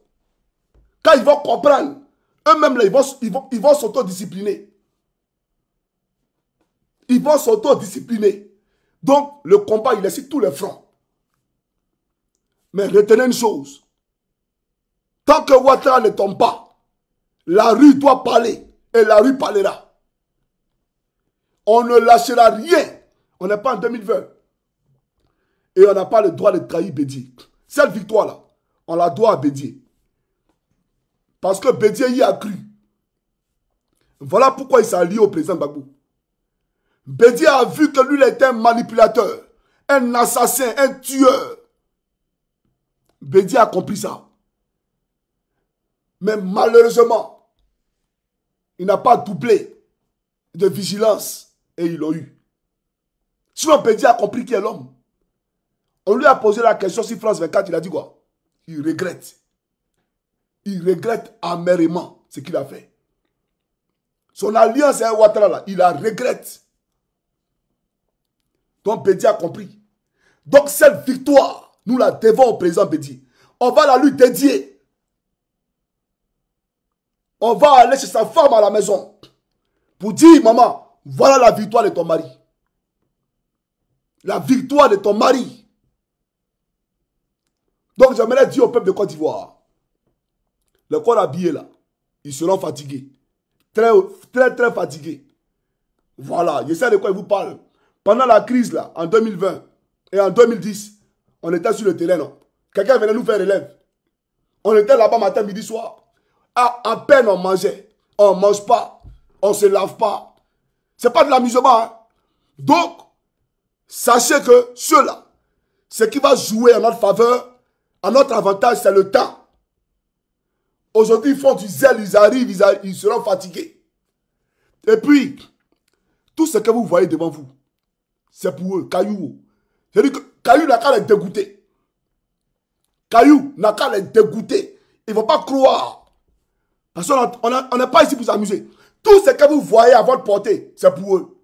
S1: Quand ils vont comprendre, eux-mêmes, là, ils vont s'autodiscipliner. Ils vont s'autodiscipliner. Donc, le combat, il est sur tous les fronts. Mais retenez une chose. Tant que Ouattara ne tombe pas, la rue doit parler. Et la rue parlera. On ne lâchera rien. On n'est pas en 2020. Et on n'a pas le droit de trahir Bédié. Cette victoire-là, on la doit à Bédié. Parce que Bédié y a cru. Voilà pourquoi il s'est allié au président Gbagbo. Bédié a vu que lui, il était un manipulateur, un assassin, un tueur. Bédié a compris ça. Mais malheureusement, il n'a pas doublé de vigilance et ils l'ont eu. Sinon, Bédié a compris qui est l'homme. On lui a posé la question sur France 24, il a dit quoi? Il regrette. Il regrette amèrement ce qu'il a fait. Son alliance avec Ouattara, là, il la regrette. Donc Bédié a compris. Donc cette victoire, nous la devons au président Bédié. On va la lui dédier. On va aller chez sa femme à la maison pour dire, maman, voilà la victoire de ton mari. La victoire de ton mari. Donc j'aimerais dire au peuple de Côte d'Ivoire, le corps habillé là, ils seront fatigués. Très, très, très fatigués. Voilà, je sais de quoi il vous parle. Pendant la crise là, en 2020 et en 2010, on était sur le terrain, non? Quelqu'un venait nous faire relève. On était là-bas matin, midi, soir. À peine on mangeait. On ne mange pas. On ne se lave pas. Ce n'est pas de l'amusement. Hein? Donc, sachez que ceux-là, ce qui va jouer en notre faveur, à notre avantage, c'est le temps. Aujourd'hui, ils font du zèle, ils arrivent, ils seront fatigués. Et puis, tout ce que vous voyez devant vous, c'est pour eux, Caillou. C'est-à-dire que Caillou n'a qu'à les dégoûter. Caillou n'a qu'à les dégoûter. Ils ne vont pas croire. Parce qu'on n'est pas ici pour s'amuser. Tout ce que vous voyez à votre portée, c'est pour eux.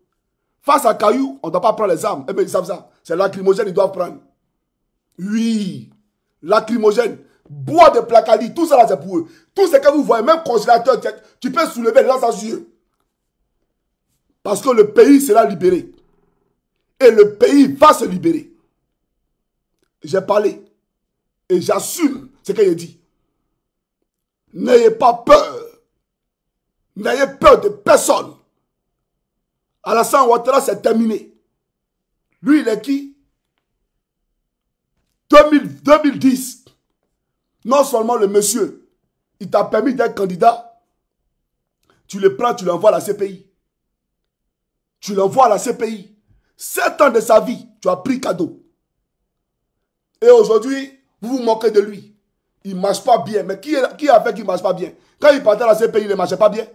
S1: Face à Caillou, on ne doit pas prendre les armes. Eh bien, ils savent ça. C'est lacrymogène, ils doivent prendre. Oui, lacrymogène. Bois de placali, tout ça là, c'est pour eux. Tout ce que vous voyez, même congélateur, tu peux soulever les lances à yeux. Parce que le pays sera libéré. Et le pays va se libérer. J'ai parlé. Et j'assume ce que j'ai dit. N'ayez pas peur. N'ayez peur de personne. Alassane Ouattara, c'est terminé. Lui, il est qui? 2010. Non seulement le monsieur, il t'a permis d'être candidat, tu le prends, tu l'envoies à la CPI. Tu l'envoies à la CPI. 7 ans de sa vie, tu as pris cadeau. Et aujourd'hui, vous vous moquez de lui. Il ne marche pas bien. Mais qui a fait qu'il ne marche pas bien? Quand il partait à la CPI, il ne marchait pas bien.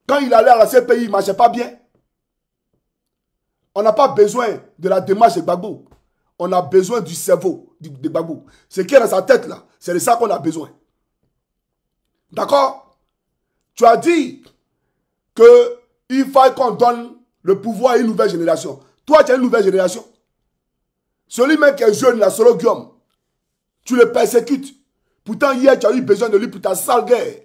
S1: Quand il allait à la CPI, il ne marchait pas bien. On n'a pas besoin de la démarche de Gbagbo. On a besoin du cerveau de Gbagbo. Ce qui est dans sa tête là, c'est de ça qu'on a besoin. D'accord? Tu as dit qu'il faut qu'on donne le pouvoir à une nouvelle génération. Toi, tu as une nouvelle génération. Celui même qui est jeune, la Solo Guillaume, tu le persécutes. Pourtant, hier, tu as eu besoin de lui pour ta sale guerre.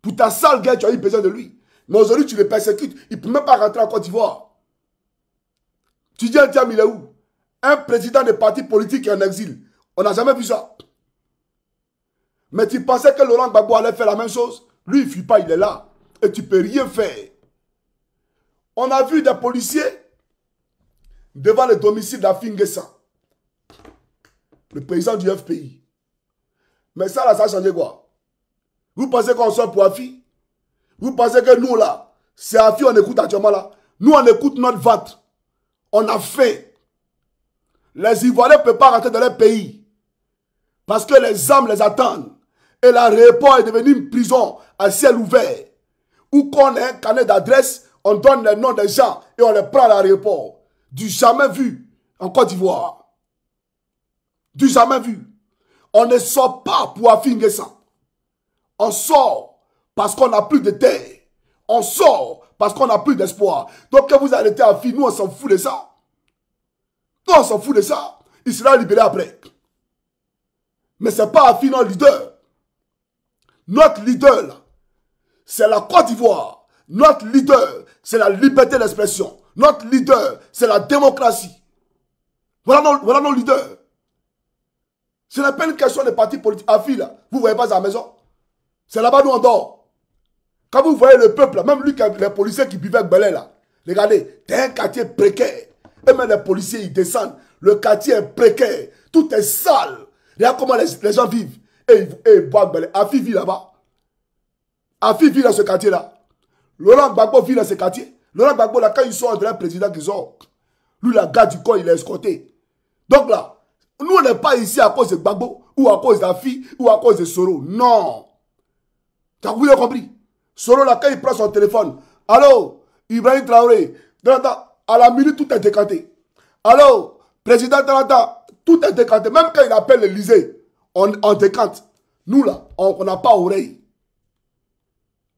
S1: Pour ta sale guerre, tu as eu besoin de lui. Mais aujourd'hui, tu le persécutes. Il ne peut même pas rentrer en Côte d'Ivoire. Tu dis, tiens, il est où? Un président de parti politique est en exil. On n'a jamais vu ça. Mais tu pensais que Laurent Gbagbo allait faire la même chose? Lui, il ne fuit pas, il est là. Et tu ne peux rien faire. On a vu des policiers devant le domicile d'Afin Guessan, le président du FPI. Mais ça, là, ça a changé quoi? Vous pensez qu'on sort pour Afi? Vous pensez que nous, là, c'est Afi, on écoute actuellement là? Nous, on écoute notre ventre. On a faim. Les Ivoiriens ne peuvent pas rentrer dans leur pays. Parce que les armes les attendent. Et l'aéroport est devenu une prison à ciel ouvert. Où qu'on ait un carnet d'adresse, on donne les noms des gens et on les prend à l'aéroport. Du jamais vu en Côte d'Ivoire. Du jamais vu. On ne sort pas pour Afin Guessan. On sort parce qu'on n'a plus de terre. On sort parce qu'on n'a plus d'espoir. Donc, quand vous arrêtez à Afi, nous, on s'en fout de ça. Nous, on s'en fout de ça. Il sera libéré après. Mais ce n'est pas Afi, notre leader. Notre leader, là, c'est la Côte d'Ivoire. Notre leader, c'est la liberté d'expression. Notre leader, c'est la démocratie. Voilà nos leaders. Ce n'est pas une question de parti politique. Afi, là, vous ne voyez pas à la maison. C'est là-bas où on dort. Quand vous voyez le peuple, là, même lui, les policiers qui buvaient avec Belay, là, regardez, c'est un quartier précaire. Et même les policiers, ils descendent. Le quartier est précaire. Tout est sale. Regarde comment les gens vivent. Et ils boivent Belay. Afi vit là-bas. Afi vit dans ce quartier-là. Laurent Gbagbo vit dans ce quartier. Laurent Gbagbo, là, quand ils sont entre un président qui sort, lui, la garde du corps, il est escorté. Donc là, nous, on n'est pas ici à cause de Gbagbo, ou à cause d'Afi, ou à cause de Soro. Non. Vous avez compris? Soro, là, quand il prend son téléphone, allô, Ibrahim Traoré, à la minute, tout est décanté. Allô, président Talata, tout est décanté. Même quand il appelle l'Élysée, on décante. Nous, là, on n'a pas oreille.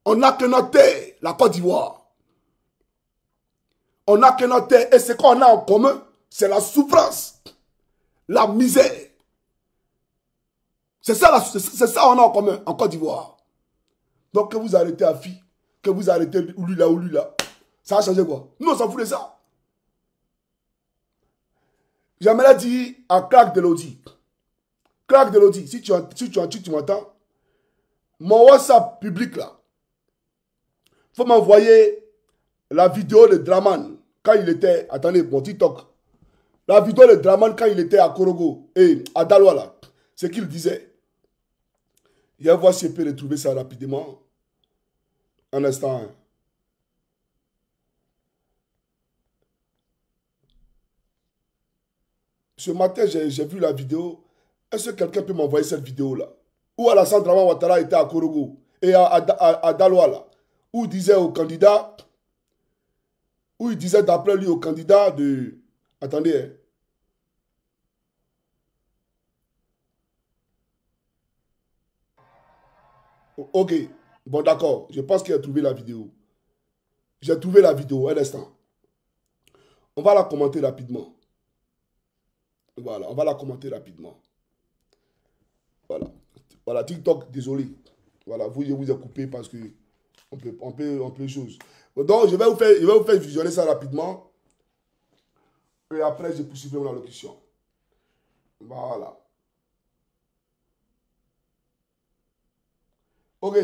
S1: On n'a que notre terre, la Côte d'Ivoire. On n'a que notre terre. Et ce qu'on a en commun, c'est la souffrance, la misère. C'est ça qu'on a en commun en Côte d'Ivoire. Donc, que vous arrêtez Afi, que vous arrêtez lui là, ça a changé quoi? Nous, on s'en fout de ça. J'aimerais dire à Crack de l'Audi. Crack de l'Audi, si tu m'entends, mon WhatsApp public là, il faut m'envoyer la vidéo de Draman quand il était, attendez, mon TikTok. La vidéo de Draman quand il était à Korogo et à Daloa là, ce qu'il disait. Je vais voir si je peux retrouver ça rapidement. Un instant. Ce matin, j'ai vu la vidéo. Est-ce que quelqu'un peut m'envoyer cette vidéo-là? Où Alassane Dramane Ouattara était à Korogo et à Daloa là. Où il disait au candidat, où il disait d'après lui au candidat de... Attendez, hein. Ok, bon d'accord, je pense qu'il a trouvé la vidéo. J'ai trouvé la vidéo, un instant. On va la commenter rapidement. Voilà, on va la commenter rapidement. Voilà, voilà, TikTok, désolé. Voilà, je vous ai coupé parce que on peut chose. Donc, je vais vous faire visionner ça rapidement. Et après, je poursuivrai mon allocution. Voilà. Ok.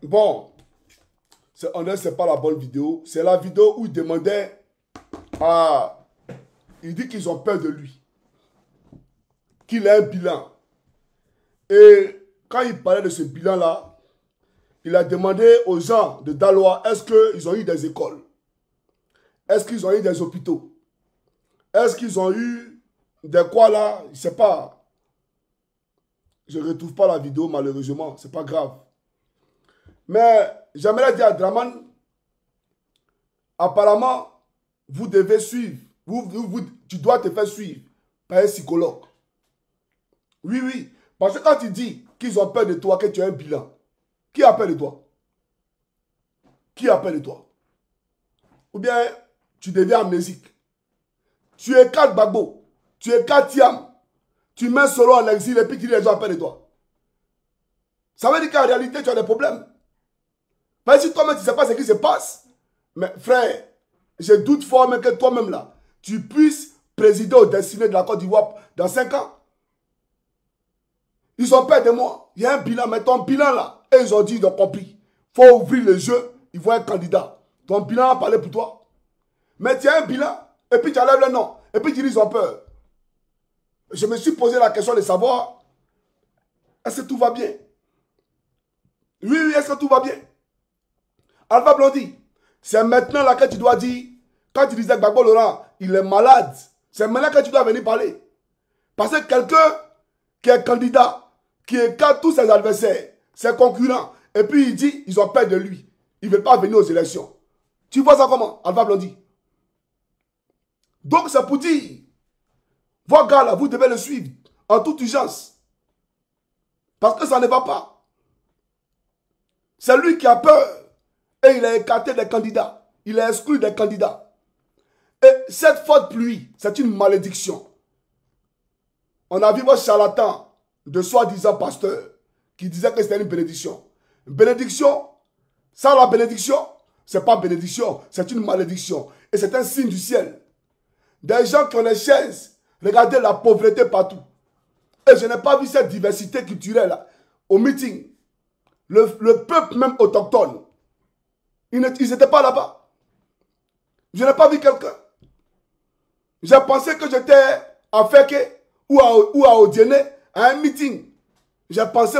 S1: Bon, c'est pas la bonne vidéo. C'est la vidéo où il demandait à... Il dit qu'ils ont peur de lui. Qu'il a un bilan. Et quand il parlait de ce bilan-là, il a demandé aux gens de Daloa, est-ce qu'ils ont eu des écoles? Est-ce qu'ils ont eu des hôpitaux? Est-ce qu'ils ont eu des quoi là? Je ne sais pas. Je ne retrouve pas la vidéo malheureusement. Ce n'est pas grave. Mais j'aimerais dire à Draman, apparemment, vous devez suivre. Tu dois te faire suivre par un psychologue. Oui, oui. Parce que quand tu dis qu'ils ont peur de toi, que tu as un bilan, qui a peur de toi? Qui a peur de toi? Ou bien tu deviens amnésique. Tu écartes Gbagbo, tu écartes Thiam, tu mets Soro en exil et puis tu dis les gens ont peur de toi. Ça veut dire qu'en réalité, tu as des problèmes. Parce que si toi-même, tu ne sais pas ce qui se passe, mais frère, je doute fort même que toi-même là, tu puisses présider au destiné de la Côte d'Ivoire dans 5 ans. Ils ont peur de moi. Il y a un bilan, mais ton bilan là, et ils ont dit, ils ont compris. Il faut ouvrir les yeux, ils voient un candidat. Ton bilan a parlé pour toi. Mais tu as un bilan, et puis tu enlèves le nom. Et puis tu dis, ils ont peur. Je me suis posé la question de savoir, est-ce que tout va bien? Oui, est-ce que tout va bien? Alpha Blondy, c'est maintenant là que tu dois dire, quand tu disais que Gbagbo Laurent, il est malade, c'est maintenant que tu dois venir parler. Parce que quelqu'un qui est candidat, qui écarte tous ses adversaires, ses concurrents, et puis il dit, ils ont peur de lui. Ils ne veulent pas venir aux élections. Tu vois ça comment, Alpha Blondy? Donc c'est pour dire, vos gars là, vous devez le suivre en toute urgence. Parce que ça ne va pas. C'est lui qui a peur. Et il a écarté des candidats. Il a exclu des candidats. Et cette faute pluie, c'est une malédiction. On a vu vos charlatans de soi-disant pasteurs qui disaient que c'était une bénédiction. Bénédiction, sans la bénédiction, c'est pas bénédiction, c'est une malédiction. Et c'est un signe du ciel. Des gens qui ont des chaises, regardez la pauvreté partout. Et je n'ai pas vu cette diversité culturelle là, au meeting. Le peuple même autochtone, ils n'étaient pas là-bas. Je n'ai pas vu quelqu'un. J'ai pensé que j'étais à Feke ou à Odiene, à un meeting. J'ai pensé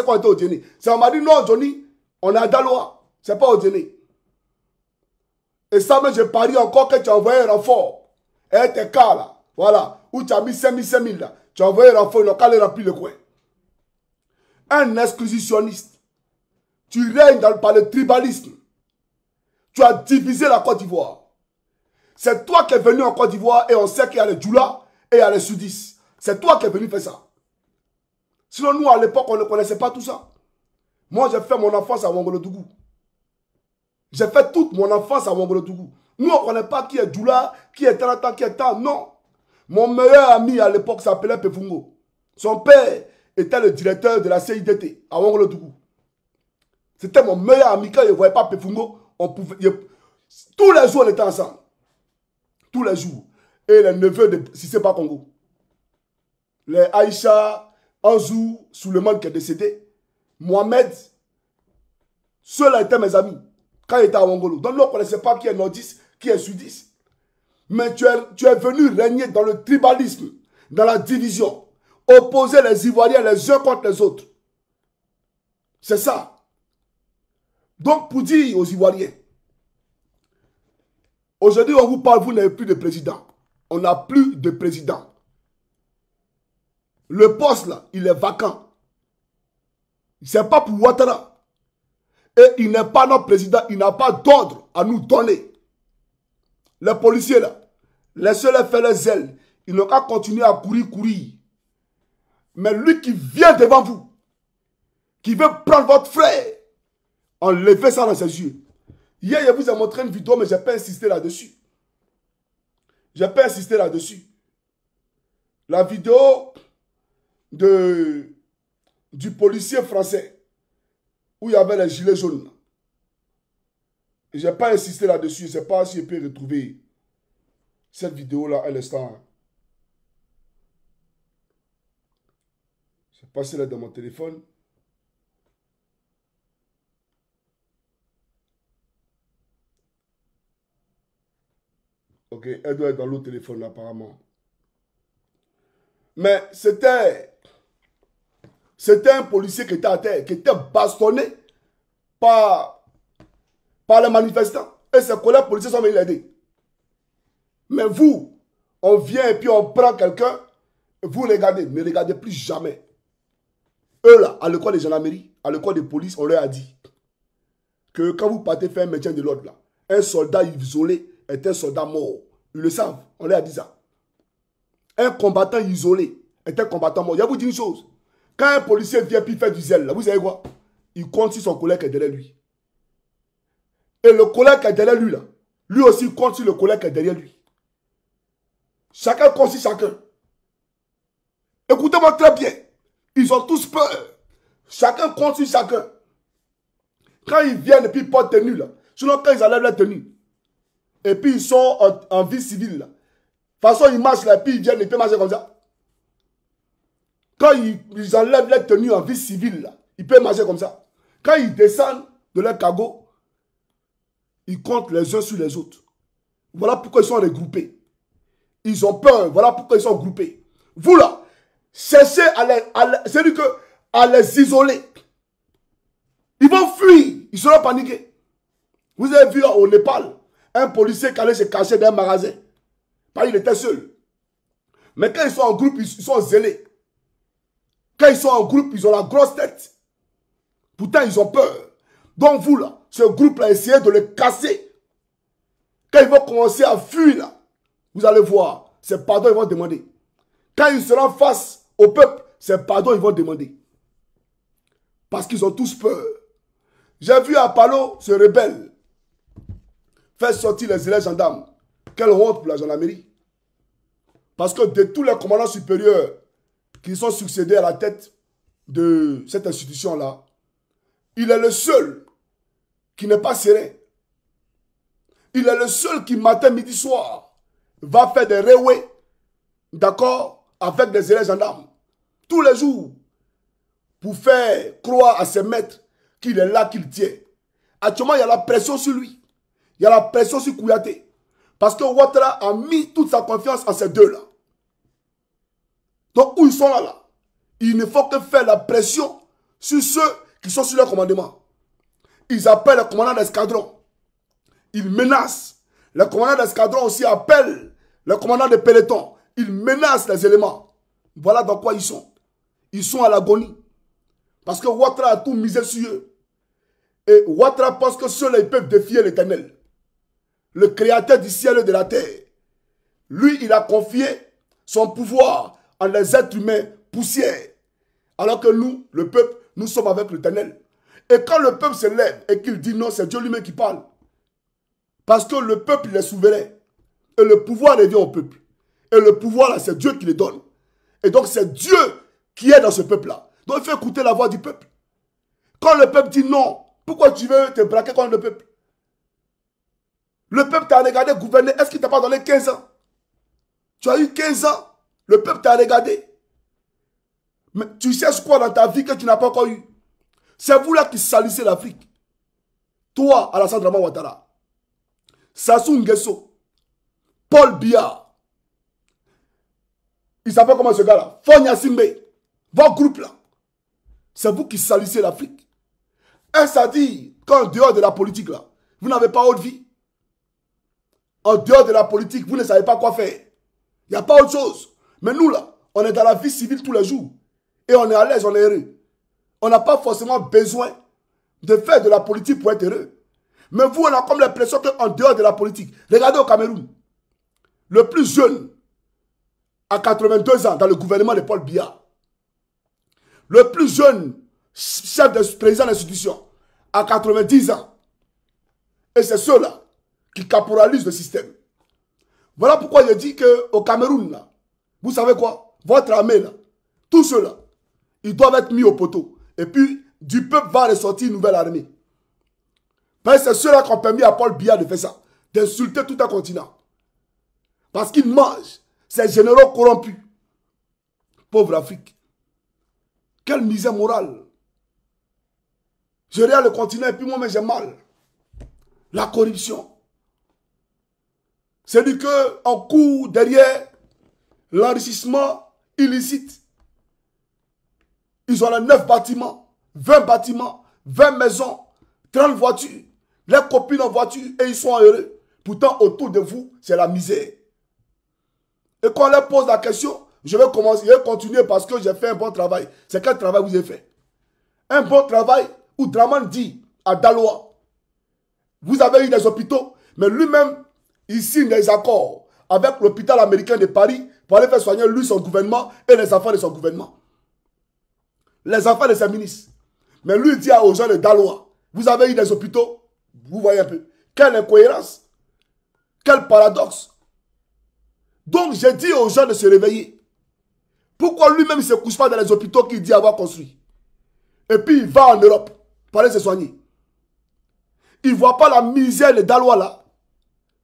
S1: qu'on était au Odiene. Ça m'a dit non, Johnny, on est à Daloa. C'est pas Odiene. Et ça, mais je parie encore que tu as envoyé un renfort. Et tes cas là, voilà, où tu as mis 5 000 là. Tu as envoyé un renfort, ils n'ont qu'à aller remplir le coin. Un exclusitionniste. Tu règnes par le tribalisme. Tu as divisé la Côte d'Ivoire. C'est toi qui es venu en Côte d'Ivoire et on sait qu'il y a les Djoula et il y a les Sudis. C'est toi qui es venu faire ça. Sinon, nous, à l'époque, on ne connaissait pas tout ça. Moi, j'ai fait mon enfance à Wangolodougou. J'ai fait toute mon enfance à Wangolodougou. Nous, on ne connaît pas qui est Djoula, qui est Tarata, qui est Tan. Non. Mon meilleur ami à l'époque s'appelait Pefungo. Son père était le directeur de la CIDT à Wangolodougou. C'était mon meilleur ami. Quand il ne voyait pas Pefungo, tous les jours, on était ensemble. Tous les jours. Et les neveux de Sissé Congo. Les Aïcha, Anzou, Souleymane qui est décédé. Mohamed. Ceux-là étaient mes amis. Quand il était à Wangolo. Donc, nous, on ne connaissait pas qui est nordiste, qui est sudiste. Mais tu es venu régner dans le tribalisme, dans la division. Opposer les Ivoiriens les uns contre les autres. C'est ça. Donc, pour dire aux Ivoiriens, aujourd'hui, on vous parle, vous n'avez plus de président. On n'a plus de président. Le poste, là, il est vacant. Ce n'est pas pour Ouattara. Et il n'est pas notre président. Il n'a pas d'ordre à nous donner. Les policiers, là, laissez-les faire les ailes. Ils n'ont qu'à continuer à courir. Mais lui qui vient devant vous, qui veut prendre votre frère, enlevez ça dans ses yeux. Hier, je vous ai montré une vidéo, mais je n'ai pas insisté là-dessus. Je n'ai pas insisté là-dessus. La vidéo du policier français, où il y avait les gilets jaunes. Je n'ai pas insisté là-dessus. Je ne sais pas si je peux retrouver cette vidéo-là à l'instant. Je vais passer là dans mon téléphone. Ok, elle doit être dans l'autre téléphone là, apparemment. Mais c'était un policier qui était à terre, qui était bastonné par les manifestants. Et ses collègues policiers sont venus l'aider. Mais vous, on vient et puis on prend quelqu'un, vous regardez, ne regardez plus jamais. Eux là, à l'école de gendarmerie, à l'école de police, on leur a dit que quand vous partez faire un maintien de l'ordre là, un soldat isolé est un soldat mort. Ils le savent, on leur a dit ça. Un combattant isolé est un combattant mort. Je vais vous dire une chose. Quand un policier vient puis fait du zèle, là, vous savez quoi? Il compte sur son collègue qui est derrière lui. Et le collègue qui est derrière lui, là, lui aussi compte sur le collègue qui est derrière lui. Chacun compte sur chacun. Écoutez-moi très bien. Ils ont tous peur. Chacun compte sur chacun. Quand ils viennent et puis ils portent tenue, là, sinon quand ils enlèvent la tenue, et puis ils sont en vie civile, là, de toute façon ils marchent là, et puis ils viennent et puis marcher comme ça. Quand ils enlèvent les tenues en vie civile, là, ils peuvent marcher comme ça. Quand ils descendent de leur cargo, ils comptent les uns sur les autres. Voilà pourquoi ils sont regroupés. Ils ont peur. Voilà pourquoi ils sont groupés. Vous là, cherchez à les isoler. Ils vont fuir. Ils seront paniqués. Vous avez vu au Népal, un policier qui allait se cacher dans un magasin. Parce qu'il était seul. Mais quand ils sont en groupe, ils sont zélés. Quand ils sont en groupe, ils ont la grosse tête. Pourtant, ils ont peur. Donc vous là, ce groupe-là, essayez de le casser. Quand ils vont commencer à fuir là, vous allez voir, c'est pardon ils vont demander. Quand ils seront face au peuple, c'est pardon ils vont demander. Parce qu'ils ont tous peur. J'ai vu Apollo se rebelle, faire sortir les élèves gendarmes. Quelle honte pour la gendarmerie. Parce que de tous les commandants supérieurs qui sont succédés à la tête de cette institution-là, il est le seul qui n'est pas serein. Il est le seul qui, matin, midi, soir, va faire des railways, d'accord, avec des élèves gendarmes, tous les jours, pour faire croire à ses maîtres qu'il est là, qu'il tient. Actuellement, il y a la pression sur lui. Il y a la pression sur Kouyaté. Parce que Ouattara a mis toute sa confiance en ces deux-là. Donc, où ils sont là, il ne faut que faire la pression sur ceux qui sont sur leur commandement. Ils appellent le commandant d'escadron. Ils menacent. Le commandant d'escadron aussi appelle le commandant de peloton. Ils menacent les éléments. Voilà dans quoi ils sont. Ils sont à l'agonie. Parce que Ouattara a tout misé sur eux. Et Ouattara pense que ceux-là, ils peuvent défier l'Éternel. Le créateur du ciel et de la terre. Lui, il a confié son pouvoir en les êtres humains poussière. Alors que nous, le peuple, nous sommes avec l'Éternel. Et quand le peuple se lève et qu'il dit non, c'est Dieu lui-même qui parle. Parce que le peuple, il est souverain. Et le pouvoir revient au peuple. Et le pouvoir, là, c'est Dieu qui le donne. Et donc, c'est Dieu qui est dans ce peuple-là. Donc, il faut écouter la voix du peuple. Quand le peuple dit non, pourquoi tu veux te braquer contre le peuple? Le peuple t'a regardé gouverner. Est-ce qu'il t'a pas donné 15 ans? Tu as eu 15 ans. Le peuple t'a regardé. Mais tu cherches quoi dans ta vie que tu n'as pas encore eu? C'est vous là qui salissez l'Afrique. Toi, Alassane Draman Ouattara. Sassou Nguesso. Paul Biya. Il s'appelle comment ce gars-là? Fonya Simbe. Votre groupe là. C'est vous qui salissez l'Afrique. Est-ce à dire qu'en dehors de la politique là, vous n'avez pas autre vie? En dehors de la politique, vous ne savez pas quoi faire. Il n'y a pas autre chose. Mais nous là, on est dans la vie civile tous les jours. Et on est à l'aise, on est heureux. On n'a pas forcément besoin de faire de la politique pour être heureux. Mais vous, on a comme l'impression qu'en dehors de la politique, regardez au Cameroun, le plus jeune, à 82 ans, dans le gouvernement de Paul Biya, le plus jeune chef de président d'institution, à 90 ans. Et c'est ceux-là qui caporalisent le système. Voilà pourquoi je dis qu'au Cameroun, là, vous savez quoi? Votre armée, là, tous ceux-là, ils doivent être mis au poteau. Et puis, du peuple va ressortir une nouvelle armée. Parce que c'est ceux-là qui ont permis à Paul Biya de faire ça, d'insulter tout un continent. Parce qu'ils mangent ces généraux corrompus. Pauvre Afrique. Quelle misère morale. Je regarde le continent et puis moi-même j'ai mal. La corruption. C'est-à-dire qu'on court derrière l'enrichissement illicite. Ils ont les 9 bâtiments, 20 bâtiments, 20 maisons, 30 voitures. Les copines en voiture et ils sont heureux. Pourtant, autour de vous, c'est la misère. Et quand on leur pose la question, je vais continuer parce que j'ai fait un bon travail. C'est quel travail vous avez fait? Un bon travail où Draman dit à Daloa, vous avez eu des hôpitaux, mais lui-même, il signe des accords avec l'hôpital américain de Paris pour aller faire soigner lui, son gouvernement et les enfants de son gouvernement. Les enfants de ses ministres. Mais lui, il dit aux gens de Daloa, vous avez eu des hôpitaux, vous voyez un peu. Quelle incohérence. Quel paradoxe. Donc, j'ai dit aux gens de se réveiller. Pourquoi lui-même ne se couche pas dans les hôpitaux qu'il dit avoir construits? Et puis, il va en Europe pour aller se soigner. Il ne voit pas la misère de Daloa là.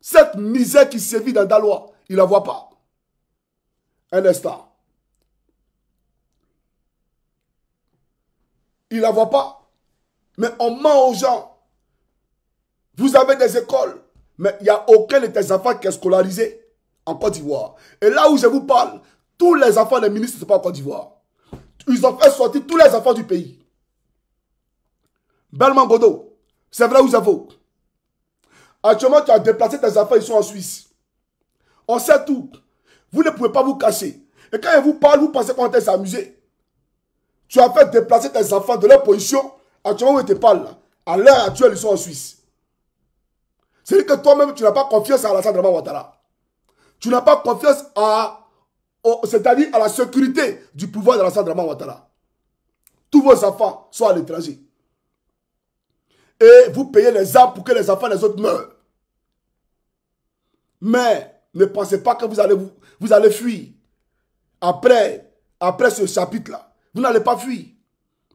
S1: Cette misère qui sévit dans Daloa, il ne la voit pas. Un instant. ils ne la voient pas. Mais on ment aux gens. Vous avez des écoles, mais il n'y a aucun de tes enfants qui est scolarisé en Côte d'Ivoire. Et là où je vous parle, tous les enfants des ministres ne sont pas en Côte d'Ivoire. Ils ont fait sortir tous les enfants du pays. Belman Godo, c'est vrai ou c'est faux? Actuellement, tu as déplacé tes enfants, ils sont en Suisse. On sait tout. Vous ne pouvez pas vous cacher. Et quand ils vous parlent, vous pensez qu'on est s'amuser. Tu as fait déplacer tes enfants de leur position. Actuellement, où ils te parlent, là, à l'heure actuelle, ils sont en Suisse. C'est-à-dire que toi-même, tu n'as pas confiance à Alassane Draman Ouattara. Tu n'as pas confiance c'est-à-dire à la sécurité du pouvoir de Alassane Draman Ouattara. Tous vos enfants sont à l'étranger. Et vous payez les armes pour que les enfants des autres meurent. Mais ne pensez pas que vous allez fuir. Après ce chapitre-là, vous n'allez pas fuir.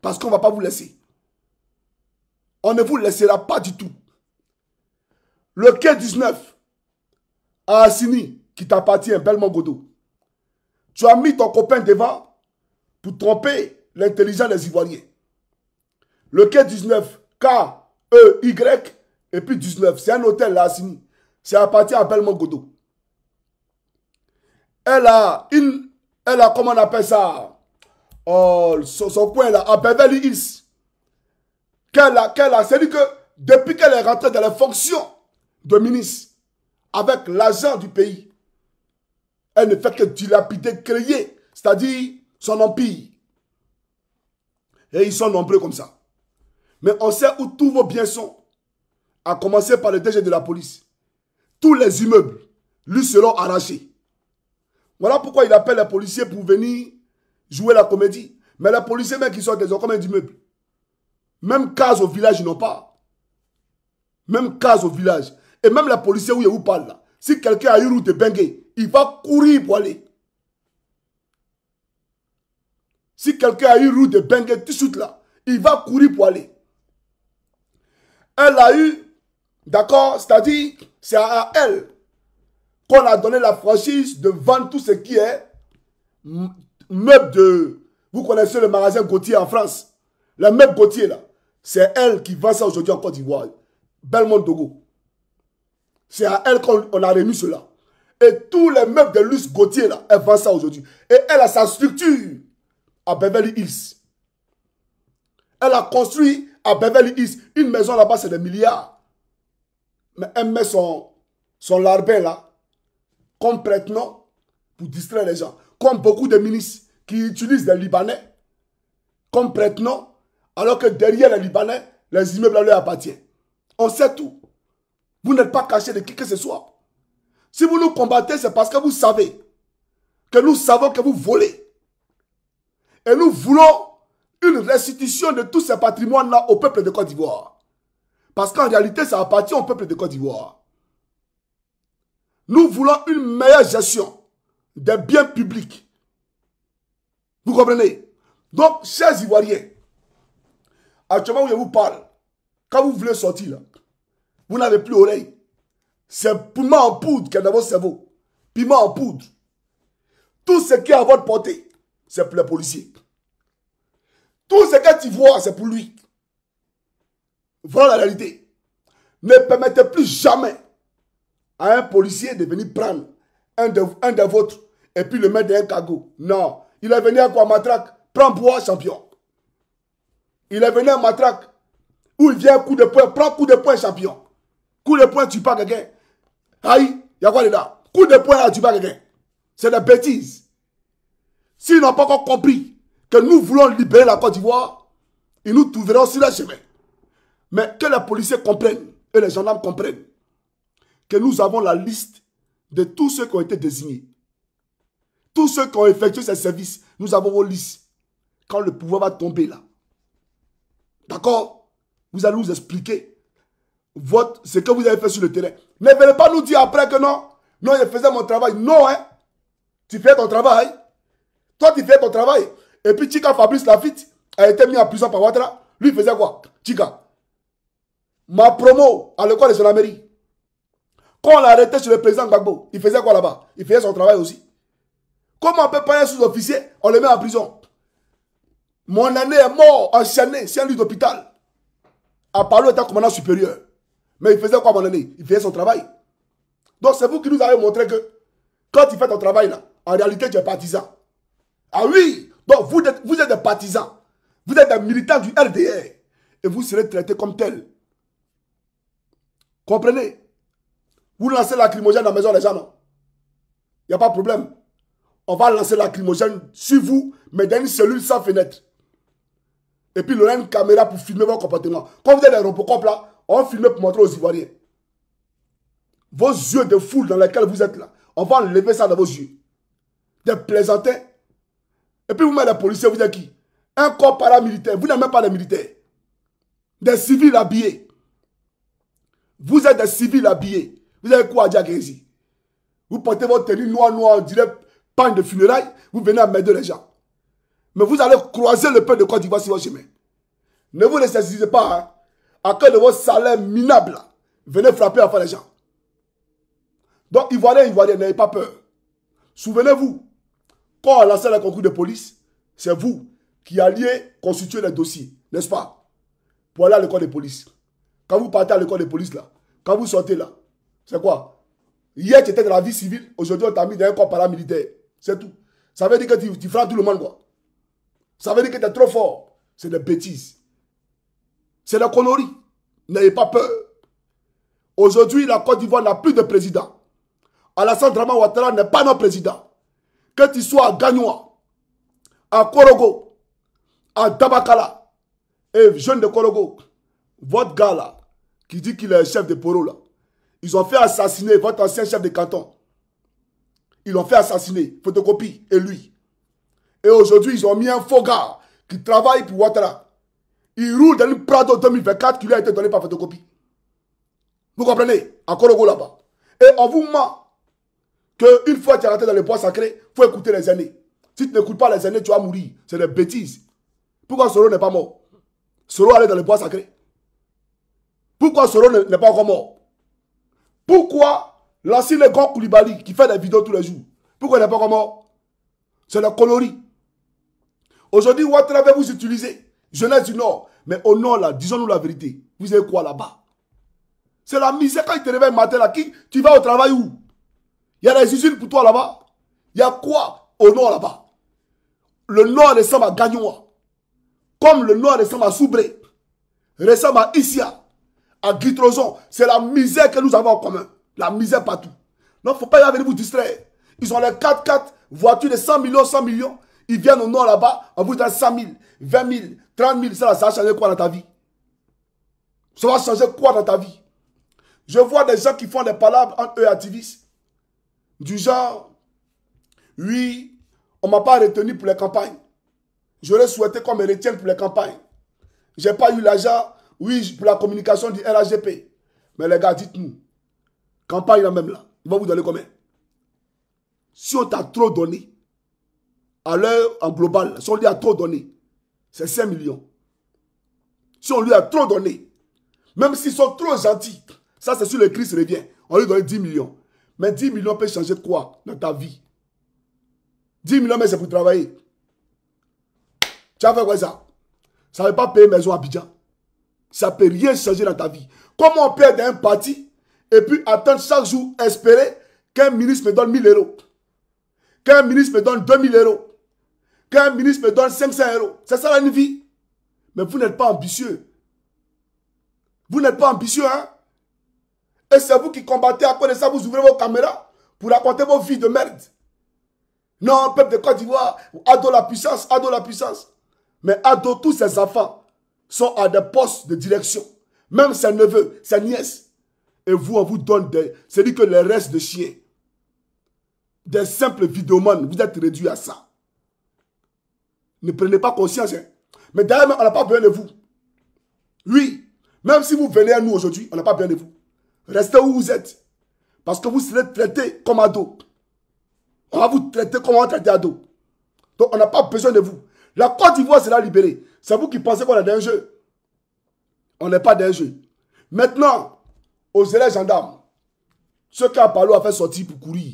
S1: Parce qu'on ne va pas vous laisser. On ne vous laissera pas du tout. Le quai 19 à Assini, qui t'appartient, Belman Godo. Tu as mis ton copain devant pour tromper l'intelligence des Ivoiriens. Le quai 19, K-E-Y, et puis 19, c'est un hôtel là à Assini. Ça appartient à Belman Godo. Elle a, comment on appelle ça, son coin là, à Beverly Hills. C'est-à-dire que depuis qu'elle est rentrée dans les fonctions de ministre, avec l'argent du pays, elle ne fait que dilapider, créer, c'est-à-dire son empire. Et ils sont nombreux comme ça. Mais on sait où tous vos biens sont. À commencer par le DG de la police. Tous les immeubles lui seront arrachés. Voilà pourquoi il appelle les policiers pour venir jouer la comédie. Mais les policiers, même qui sortent, ils ont combien d'immeubles? Même case au village, ils n'ont pas. Même case au village. Et même les policiers où ils vous parlent là. Si quelqu'un a une route de Bengue, il va courir pour aller. Si quelqu'un a une route de Bengue, tout de suite là, il va courir pour aller. Elle a eu, d'accord, c'est-à-dire, c'est à elle qu'on a donné la franchise de vendre tout ce qui est meubles de... Vous connaissez le magasin Gauthier en France. Le meuble Gauthier là, c'est elle qui vend ça aujourd'hui en Côte d'Ivoire. Belmont Dogo. C'est à elle qu'on a remis cela. Et tous les meubles de luxe Gauthier là, elle vend ça aujourd'hui. Et elle a sa structure à Beverly Hills. Elle a construit à Beverly Hills une maison là-bas, c'est des milliards. Mais elle met son larbin là, comme prête-nom, pour distraire les gens. Comme beaucoup de ministres qui utilisent des Libanais comme prête-nom, alors que derrière les Libanais, les immeubles leur appartiennent. On sait tout. Vous n'êtes pas caché de qui que ce soit. Si vous nous combattez, c'est parce que vous savez que nous savons que vous volez. Et nous voulons une restitution de tous ces patrimoines-là au peuple de Côte d'Ivoire. Parce qu'en réalité, ça appartient au peuple de Côte d'Ivoire. Nous voulons une meilleure gestion des biens publics. Vous comprenez? Donc, chers Ivoiriens, actuellement où je vous parle, quand vous voulez sortir, là, vous n'avez plus oreille. C'est piment en poudre qui est dans votre cerveau. Piment en poudre. Tout ce qui est à votre portée, c'est pour les policiers. Tout ce que tu vois, c'est pour lui. Voilà la réalité. Ne permettez plus jamais à un policier de venir prendre un de vôtres et puis le mettre dans un cargo. Non. Il est venu à quoi, matraque? Prends bois, champion. Il est venu à matraque où il vient coup de poing. Prends coup de poing, champion. Coup de poing, tu pas quelqu'un. Aïe, il y a quoi dedans? Coup de poing, tu pas quelqu'un. C'est des bêtises. S'ils n'ont pas encore compris que nous voulons libérer la Côte d'Ivoire, ils nous trouveront sur le chemin. Mais que les policiers comprennent et les gendarmes comprennent que nous avons la liste de tous ceux qui ont été désignés. Tous ceux qui ont effectué ces services, nous avons vos listes. Quand le pouvoir va tomber là. D'accord? Vous allez nous expliquer ce que vous avez fait sur le terrain. Ne venez pas nous dire après que non. Non, je faisais mon travail. Non, hein. Tu fais ton travail. Toi, tu fais ton travail. Et puis, Chika Fabrice Lafitte a été mis en prison par Ouattara. Lui, il faisait quoi? Chika. Ma promo à l'école de gendarmerie. Quand on l'a arrêté chez le président Gbagbo, il faisait quoi là-bas? Il faisait son travail aussi. Comment on peut pas un sous-officier, on le met en prison? Mon aîné est mort, enchaîné, c'est un lit d'hôpital. Apollo était commandant supérieur. Mais il faisait quoi, mon aîné? Il faisait son travail. Donc c'est vous qui nous avez montré que quand tu fais ton travail là, en réalité tu es partisan. Ah oui, donc vous êtes des partisans. Vous êtes des militants du RDR. Et vous serez traités comme tels. Comprenez? Vous lancez la lacrymogène dans la maison des gens, non? Il n'y a pas de problème. On va lancer la lacrymogène sur vous, mais dans une cellule sans fenêtre. Et puis il y aura une caméra pour filmer votre comportement. Quand vous êtes des Robocop là, on va filmer pour montrer aux Ivoiriens. Vos yeux de foule dans lesquels vous êtes là, on va enlever ça dans vos yeux. Des plaisantins. Et puis vous mettez les policiers, vous êtes qui? Un corps paramilitaire. Vous n'êtes même pas des militaires. Des civils habillés. Vous êtes des civils habillés. Vous avez quoi à dire ici? Vous portez votre tenue noire, on dirait pagne de funérailles. Vous venez à m'aider les gens. Mais vous allez croiser le peuple de Côte d'Ivoire sur votre chemin. Ne vous laissez pas, hein, à cause de votre salaire minable. Venez frapper enfin les gens. Donc, Ivoiriens, n'ayez pas peur. Souvenez-vous, quand on lançait le concours de police, c'est vous qui alliez constituer les dossiers, n'est-ce pas? Pour aller à l'école de police. Quand vous partez à l'école de police, là, quand vous sortez là, c'est quoi? Hier, tu étais dans la vie civile, aujourd'hui, on t'a mis dans un corps paramilitaire. C'est tout. Ça veut dire que tu frappes tout le monde, quoi. Ça veut dire que tu es trop fort. C'est des bêtises. C'est des conneries. N'ayez pas peur. Aujourd'hui, la Côte d'Ivoire n'a plus de président. Alassane Dramane Ouattara n'est pas notre président. Que tu sois à Gagnoa, à Korogo, à Dabakala, et jeune de Korogo, votre gars là, qui dit qu'il est chef de Poro là, ils ont fait assassiner votre ancien chef de canton. Ils l'ont fait assassiner, photocopie, et lui. Et aujourd'hui, ils ont mis un faux gars qui travaille pour Ouattara. Il roule dans une Prado 2024 qui lui a été donné par photocopie. Vous comprenez? À Korogo là-bas. Et on vous ment qu'une fois que tu es rentré dans les bois sacrés, il faut écouter les aînés. Si tu n'écoutes pas les aînés, tu vas mourir. C'est des bêtises. Pourquoi Soro n'est pas mort? Soro allait dans les bois sacrés. Pourquoi Soro n'est pas encore mort? Pourquoi l'ancien grand Koulibaly qui fait des vidéos tous les jours, pourquoi il n'est pas encore mort? C'est la colorie. Aujourd'hui, Ouattara va vous utiliser. Jeunesse du Nord. Mais au Nord, là, disons-nous la vérité. Vous avez quoi là-bas? C'est la misère quand il te réveille le matin là. Tu vas au travail où? Il y a des usines pour toi là-bas. Il y a quoi au Nord là-bas? Le Nord ressemble à Gagnoa. Comme le Nord ressemble à Soubré. Ressemble à Issia. À Guitrozon. C'est la misère que nous avons en commun. La misère partout. Non, il ne faut pas y venir vous distraire. Ils ont les 4x4 voitures de 100 millions, 100 millions. Ils viennent au Nord là-bas. On vous donne 100 000, 20 000, 30 000. Ça va changer quoi dans ta vie? Ça va changer quoi dans ta vie? Je vois des gens qui font des palabres entre eux activistes. Du genre, oui, on ne m'a pas retenu pour les campagnes. J'aurais souhaité qu'on me retienne pour les campagnes. Je n'ai pas eu l'argent, oui, pour la communication du RAGP. Mais les gars, dites-nous, campagne là même là, il va vous donner combien? Si on t'a trop donné, à l'heure en global, si on lui a trop donné, c'est 5 millions. Si on lui a trop donné, même s'ils sont trop gentils, ça c'est sur le Christ revient, on lui donne 10 millions. Mais 10 millions peut changer quoi dans ta vie? 10 millions, mais c'est pour travailler. Tu as fait quoi ça? Ça ne veut pas payer maison à Abidjan. Ça ne peut rien changer dans ta vie. Comment on peut être dans un parti et puis attendre chaque jour, espérer qu'un ministre me donne 1000 euros, qu'un ministre me donne 2000 euros, qu'un ministre me donne 500 euros. C'est ça la vie. Mais vous n'êtes pas ambitieux. Vous n'êtes pas ambitieux, hein? Et c'est vous qui combattez à cause de ça, vous ouvrez vos caméras pour raconter vos vies de merde. Non, peuple de Côte d'Ivoire, ado la puissance, ado la puissance. Mais ado, tous ses enfants sont à des postes de direction. Même ses neveux, ses nièces. Et vous, on vous donne des... C'est-à-dire que les restes de chiens. Des simples vidéomans, vous êtes réduits à ça. Ne prenez pas conscience. Hein. Mais d'ailleurs, on n'a pas besoin de vous. Oui, même si vous venez à nous aujourd'hui, on n'a pas besoin de vous. Restez où vous êtes. Parce que vous serez traités comme ado. On va vous traiter comme on va traiter ado. Donc on n'a pas besoin de vous. La Côte d'Ivoire sera libérée. C'est vous qui pensez qu'on est dans un jeu. On n'est pas dans un jeu. Maintenant, aux élèves gendarmes, ceux qui ont parlé à faire sortir pour courir,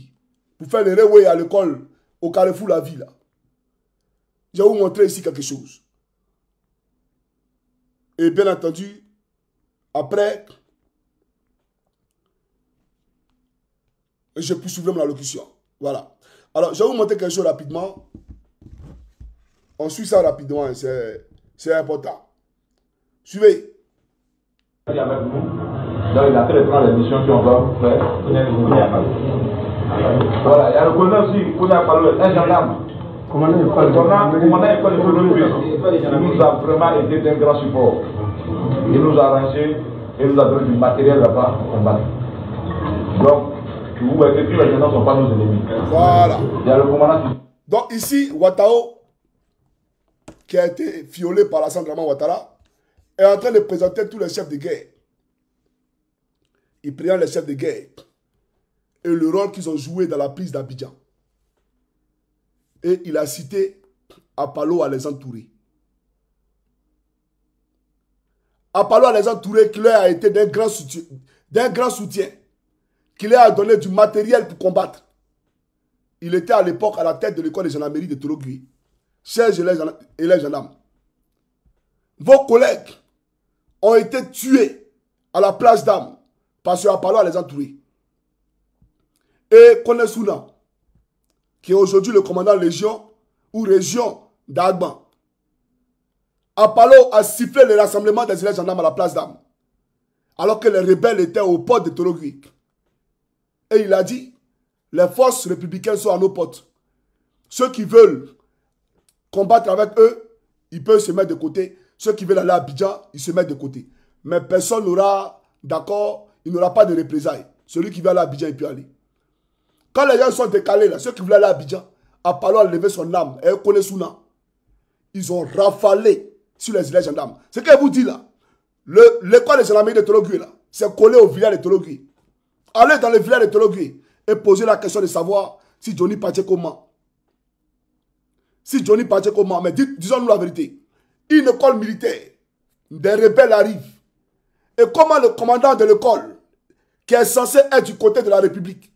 S1: pour faire le railway à l'école, au Carrefour La Ville. Je vais vous montrer ici quelque chose. Et bien entendu, après, je poursuivrai mon allocution. Voilà. Alors, je vais vous montrer quelque chose rapidement. On suit ça rapidement, hein, c'est important. Suivez.
S5: Donc, il a fait les plans d'émission qu'on va faire. Voilà, il y a le commandant aussi, un gendarme. Commandant école de il nous a vraiment été d'un grand support. Il nous a arrangé et nous a donné du matériel là-bas pour combattre. Donc, vous voyez que tous les gens ne sont pas nos ennemis.
S1: Voilà.
S5: Il y a le commandant.
S1: Donc ici, Ouattao, qui a été violé par Alassane Draman Ouattara, est en train de présenter tous les chefs de guerre. Il présente les chefs de guerre et le rôle qu'ils ont joué dans la prise d'Abidjan. Et il a cité Apollo Alexandre Touré. Apollo Alexandre Touré qui leur a été d'un grand soutien, qui leur a donné du matériel pour combattre. Il était à l'époque à la tête de l'école de gendarmerie de Tologui. Chers élèves gendarmes, vos collègues ont été tués à la place d'Armes parce que Apollo Alexandre Touré. Et Konesuna, qui est aujourd'hui le commandant légion ou région d'Agban. Apollo a sifflé le rassemblement des élèves gendarmes à la place d'Armes, alors que les rebelles étaient au port de Tologui. Et il a dit, les forces républicaines sont à nos portes. Ceux qui veulent combattre avec eux, ils peuvent se mettre de côté. Ceux qui veulent aller à Abidjan, ils se mettent de côté. Mais personne n'aura, d'accord, il n'aura pas de représailles. Celui qui veut aller à Abidjan, il peut aller. Quand les gens sont décalés, là, ceux qui voulaient aller à Abidjan, Apollo a levé son âme et Konesuna, ils ont rafalé sur les élèves gendarmes. Ce que je vous dis là, l'école de gendarmerie de Tologui, là, c'est collé au village de Tologui. Allez dans le village de Tologui et posez la question de savoir si Johnny Pache comment. Si Johnny Pache comment, mais disons-nous la vérité. Une école militaire, des rebelles arrivent. Et comment le commandant de l'école, qui est censé être du côté de la République,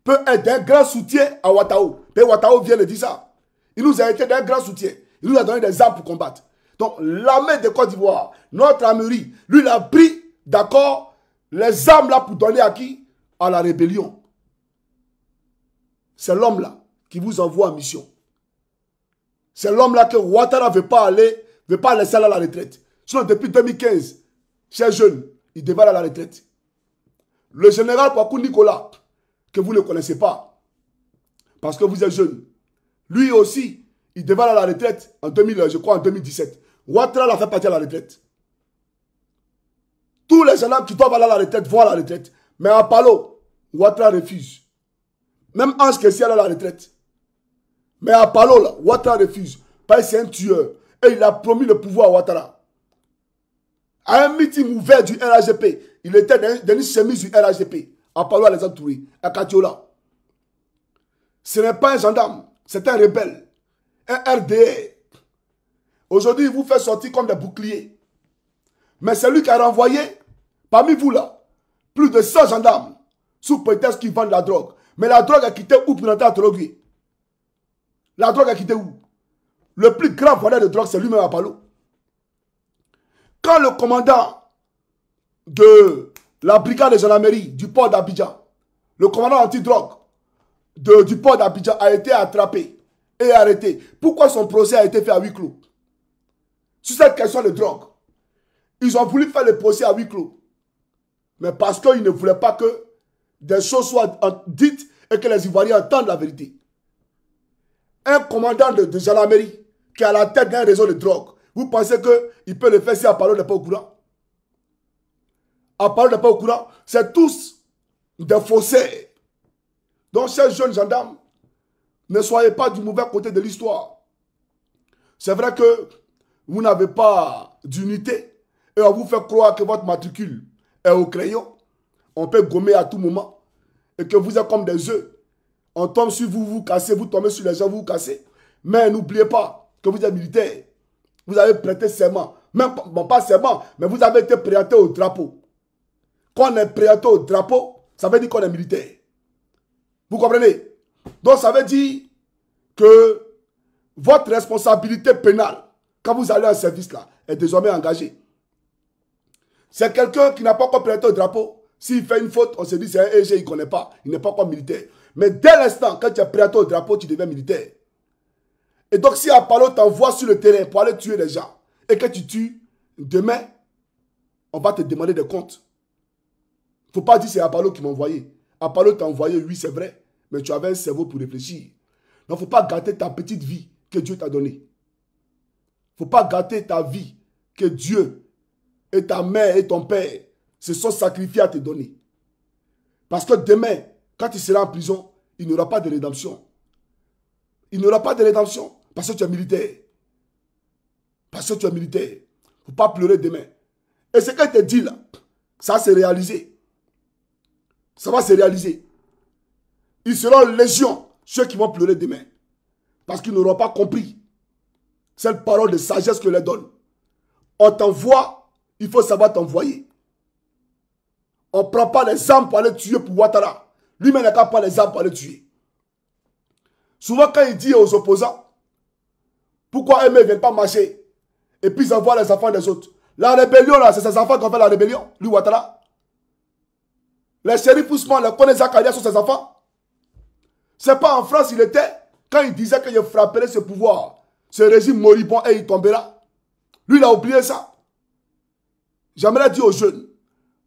S1: peut être d'un grand soutien à Ouattao. Et Ouattao vient de dire ça. Il nous a été d'un grand soutien. Il nous a donné des armes pour combattre. Donc l'armée de Côte d'Ivoire, notre armerie, lui il a pris, d'accord, les armes là pour donner à qui? À la rébellion. C'est l'homme là qui vous envoie en mission. C'est l'homme là que Ouattara ne veut pas aller, ne veut pas laisser aller à la retraite. Sinon depuis 2015, chers jeunes, il devait aller à la retraite. Le général Kwaku Nicolas, que vous ne connaissez pas, parce que vous êtes jeune, lui aussi, il devait aller à la retraite en 2017. Ouattara l'a fait partir à la retraite. Tous les gendarmes qui doivent aller à la retraite vont à la retraite. Mais à Palo, Ouattara refuse. Même Ange Kessi allait à la retraite. Mais à Palo, là, Ouattara refuse. Parce que c'est un tueur. Et il a promis le pouvoir à Ouattara. À un meeting ouvert du RHGP, il était dans une chemise du RHGP. À Palo Alexandre Touré, à Katiola. Ce n'est pas un gendarme, c'est un rebelle. Un RDR. Aujourd'hui, il vous fait sortir comme des boucliers. Mais c'est lui qui a renvoyé, parmi vous là, plus de 100 gendarmes, sous prétexte qu'ils vendent la drogue. Mais la drogue a quitté où pour entrer à Tologui? La drogue a quitté où? Le plus grand vendeur de drogue, c'est lui-même à Palo. Quand le commandant de la brigade de gendarmerie du port d'Abidjan, le commandant anti-drogue du port d'Abidjan a été attrapé et arrêté, pourquoi son procès a été fait à huis clos? Sur cette question de drogue, ils ont voulu faire le procès à huis clos. Mais parce qu'ils ne voulaient pas que des choses soient dites et que les Ivoiriens entendent la vérité. Un commandant de gendarmerie qui est à la tête d'un réseau de drogue, vous pensez qu'il peut le faire si Apollo n'est pas au courant? Apollo n'est pas au courant, c'est tous des faussaires. Donc, chers jeunes gendarmes, ne soyez pas du mauvais côté de l'histoire. C'est vrai que vous n'avez pas d'unité et on vous fait croire que votre matricule est au crayon. On peut gommer à tout moment et que vous êtes comme des œufs. On tombe sur vous, vous cassez, vous tombez sur les gens, vous vous cassez. Mais n'oubliez pas que vous êtes militaire. Vous avez prêté serment. Même, bon, pas serment, mais vous avez été prêté au drapeau. Quand on est prêté au drapeau, ça veut dire qu'on est militaire. Vous comprenez? Donc ça veut dire que votre responsabilité pénale quand vous allez en service là, est désormais engagé. C'est quelqu'un qui n'a pas encore prêté au drapeau. S'il fait une faute, on se dit c'est un EG, il ne connaît pas. Il n'est pas encore militaire. Mais dès l'instant, quand tu es prêté au drapeau, tu deviens militaire. Et donc, si Apollo t'envoie sur le terrain pour aller tuer les gens, et que tu tues, demain, on va te demander des comptes. Il ne faut pas dire c'est Apollo qui m'a envoyé. Apollo t'a envoyé, oui, c'est vrai. Mais tu avais un cerveau pour réfléchir. Donc, il ne faut pas gâter ta petite vie que Dieu t'a donnée. Il ne faut pas gâter ta vie que Dieu et ta mère et ton père se sont sacrifiés à te donner. Parce que demain, quand tu seras en prison, il n'y aura pas de rédemption. Il n'y aura pas de rédemption parce que tu es militaire. Parce que tu es militaire. Il ne faut pas pleurer demain. Et ce qu'elle te dit là, ça s'est réalisé. Ça va se réaliser. Ils seront légion, ceux qui vont pleurer demain. Parce qu'ils n'auront pas compris cette parole de sagesse que leur donne. On t'envoie, il faut savoir t'envoyer. On ne prend pas les armes pour aller tuer pour Ouattara. Lui-même n'a pas les armes pour aller tuer. Souvent quand il dit aux opposants, pourquoi eux ne viennent pas marcher et puis ils envoient les enfants des autres. La rébellion là, c'est ses enfants qui ont fait la rébellion, lui Ouattara. Les shérifs Ousmane, les connaisseurs Zakaria sont ses enfants. C'est pas en France il était, quand il disait qu'il frapperait ce pouvoir, ce régime moribond et il tombera. Lui il a oublié ça. J'aimerais dire aux jeunes,